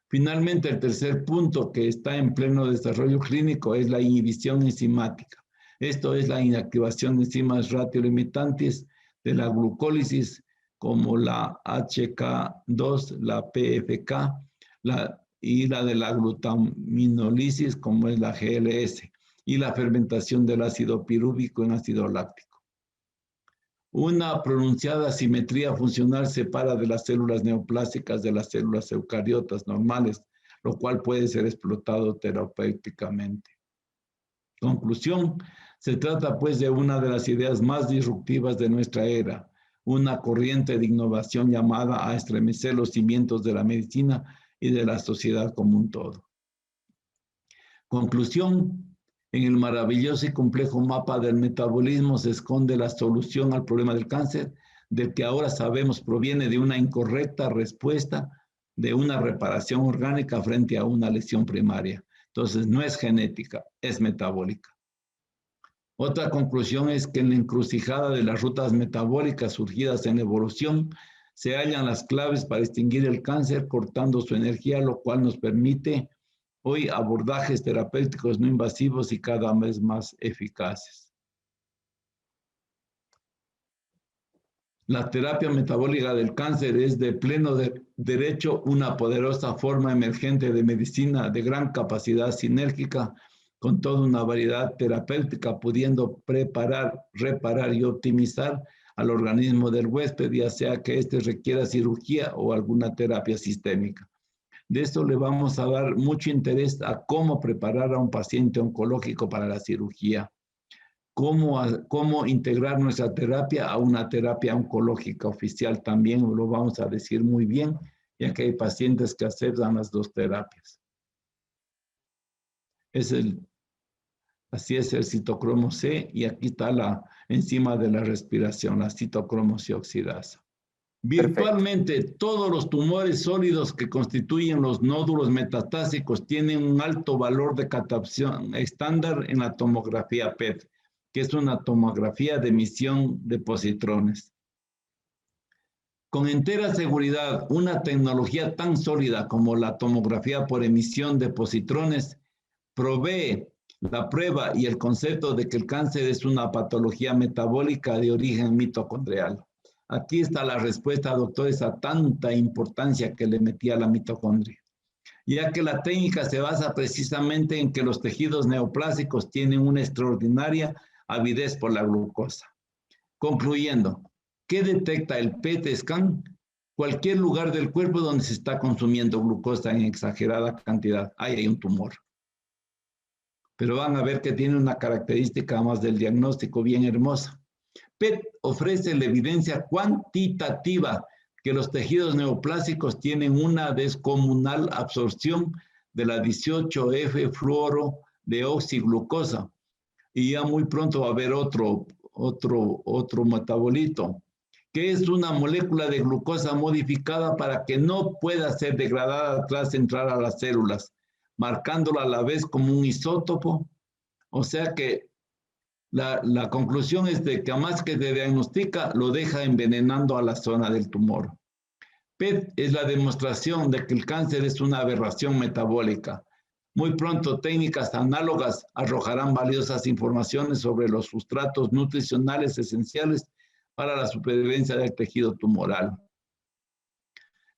Finalmente, el tercer punto que está en pleno desarrollo clínico es la inhibición enzimática. Esto es la inactivación de enzimas ratiolimitantes de la glucólisis como la HK2, la PFK y la de la glutaminólisis como es la GLS y la fermentación del ácido pirúvico en ácido láctico. Una pronunciada asimetría funcional separa de las células neoplásicas de las células eucariotas normales, lo cual puede ser explotado terapéuticamente. Conclusión, se trata pues de una de las ideas más disruptivas de nuestra era, una corriente de innovación llamada a estremecer los cimientos de la medicina y de la sociedad como un todo. Conclusión, en el maravilloso y complejo mapa del metabolismo se esconde la solución al problema del cáncer, del que ahora sabemos proviene de una incorrecta respuesta de una reparación orgánica frente a una lesión primaria. Entonces, no es genética, es metabólica. Otra conclusión es que en la encrucijada de las rutas metabólicas surgidas en la evolución, se hallan las claves para extinguir el cáncer cortando su energía, lo cual nos permite hoy abordajes terapéuticos no invasivos y cada vez más eficaces. La terapia metabólica del cáncer es de pleno derecho una poderosa forma emergente de medicina de gran capacidad sinérgica con toda una variedad terapéutica, pudiendo preparar, reparar y optimizar al organismo del huésped, ya sea que éste requiera cirugía o alguna terapia sistémica. De esto le vamos a dar mucho interés a cómo preparar a un paciente oncológico para la cirugía, cómo integrar nuestra terapia a una terapia oncológica oficial también, lo vamos a decir muy bien, ya que hay pacientes que aceptan las dos terapias. Así es el citocromo C y aquí está la enzima de la respiración, la citocromo C oxidasa. Virtualmente todos los tumores sólidos que constituyen los nódulos metastásicos tienen un alto valor de captación estándar en la tomografía PET, que es una tomografía de emisión de positrones. Con entera seguridad, una tecnología tan sólida como la tomografía por emisión de positrones provee la prueba y el concepto de que el cáncer es una patología metabólica de origen mitocondrial. Aquí está la respuesta, doctores, a tanta importancia que le metía a la mitocondria, ya que la técnica se basa precisamente en que los tejidos neoplásicos tienen una extraordinaria avidez por la glucosa. Concluyendo, ¿qué detecta el PET scan? Cualquier lugar del cuerpo donde se está consumiendo glucosa en exagerada cantidad, ahí hay un tumor. Pero van a ver que tiene una característica más del diagnóstico bien hermosa. PET ofrece la evidencia cuantitativa que los tejidos neoplásicos tienen una descomunal absorción de la 18F-fluorodeoxiglucosa, y ya muy pronto va a haber otro metabolito, que es una molécula de glucosa modificada para que no pueda ser degradada tras entrar a las células, marcándola a la vez como un isótopo. O sea que la conclusión es de que a más que se diagnostica, lo deja envenenando a la zona del tumor. PET es la demostración de que el cáncer es una aberración metabólica. Muy pronto, técnicas análogas arrojarán valiosas informaciones sobre los sustratos nutricionales esenciales para la supervivencia del tejido tumoral.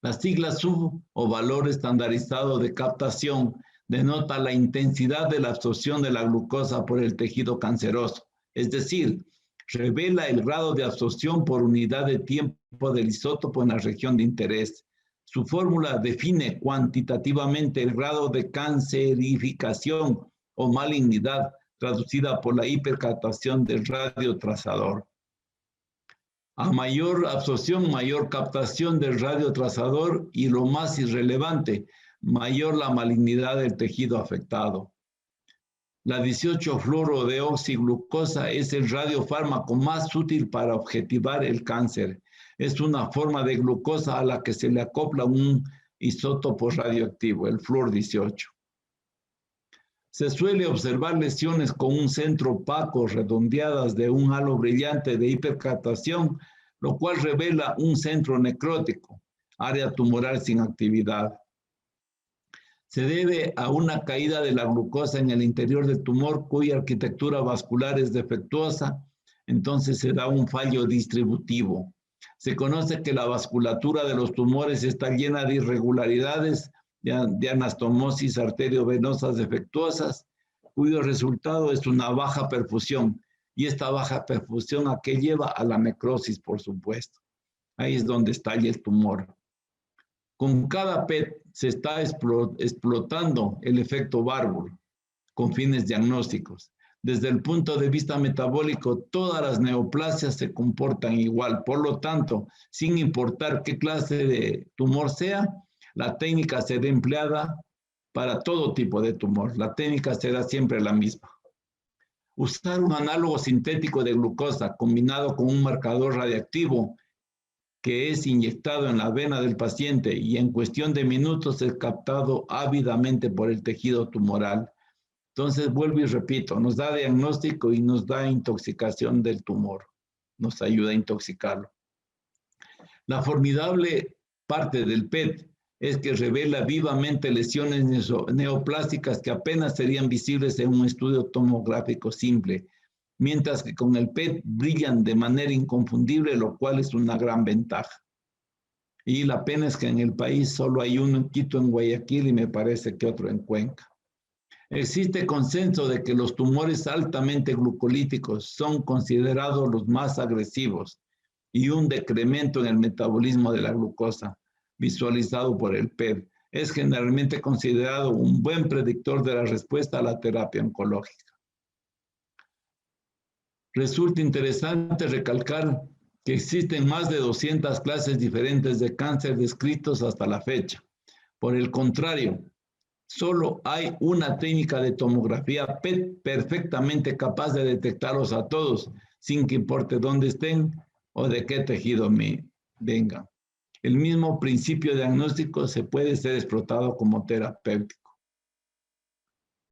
Las siglas SUV o valor estandarizado de captación denota la intensidad de la absorción de la glucosa por el tejido canceroso, es decir, revela el grado de absorción por unidad de tiempo del isótopo en la región de interés. Su fórmula define cuantitativamente el grado de cancerificación o malignidad, traducida por la hipercaptación del radiotrazador. A mayor absorción, mayor captación del radiotrazador y, lo más irrelevante, mayor la malignidad del tejido afectado. La 18-fluorodeoxiglucosa es el radiofármaco más útil para objetivar el cáncer. Es una forma de glucosa a la que se le acopla un isótopo radioactivo, el fluor 18. Se suele observar lesiones con un centro opaco redondeadas de un halo brillante de hipercaptación, lo cual revela un centro necrótico, área tumoral sin actividad. Se debe a una caída de la glucosa en el interior del tumor cuya arquitectura vascular es defectuosa, entonces se da un fallo distributivo. Se conoce que la vasculatura de los tumores está llena de irregularidades, de anastomosis arteriovenosas defectuosas, cuyo resultado es una baja perfusión. Y esta baja perfusión, ¿a qué lleva? A la necrosis, por supuesto. Ahí es donde estalla el tumor. Con cada PET se está explotando el efecto Barbour con fines diagnósticos. Desde el punto de vista metabólico, todas las neoplasias se comportan igual. Por lo tanto, sin importar qué clase de tumor sea, la técnica será empleada para todo tipo de tumor. La técnica será siempre la misma. Usar un análogo sintético de glucosa combinado con un marcador radiactivo que es inyectado en la vena del paciente y en cuestión de minutos es captado ávidamente por el tejido tumoral. Entonces, vuelvo y repito, nos da diagnóstico y nos da intoxicación del tumor. Nos ayuda a intoxicarlo. La formidable parte del PET es que revela vivamente lesiones neoplásticas que apenas serían visibles en un estudio tomográfico simple, mientras que con el PET brillan de manera inconfundible, lo cual es una gran ventaja. Y la pena es que en el país solo hay uno en Quito, en Guayaquil, y me parece que otro en Cuenca. Existe consenso de que los tumores altamente glucolíticos son considerados los más agresivos y un decremento en el metabolismo de la glucosa, visualizado por el PET, es generalmente considerado un buen predictor de la respuesta a la terapia oncológica. Resulta interesante recalcar que existen más de 200 clases diferentes de cáncer descritos hasta la fecha. Por el contrario, solo hay una técnica de tomografía PET perfectamente capaz de detectarlos a todos, sin que importe dónde estén o de qué tejido me vengan. El mismo principio diagnóstico se puede ser explotado como terapéutico.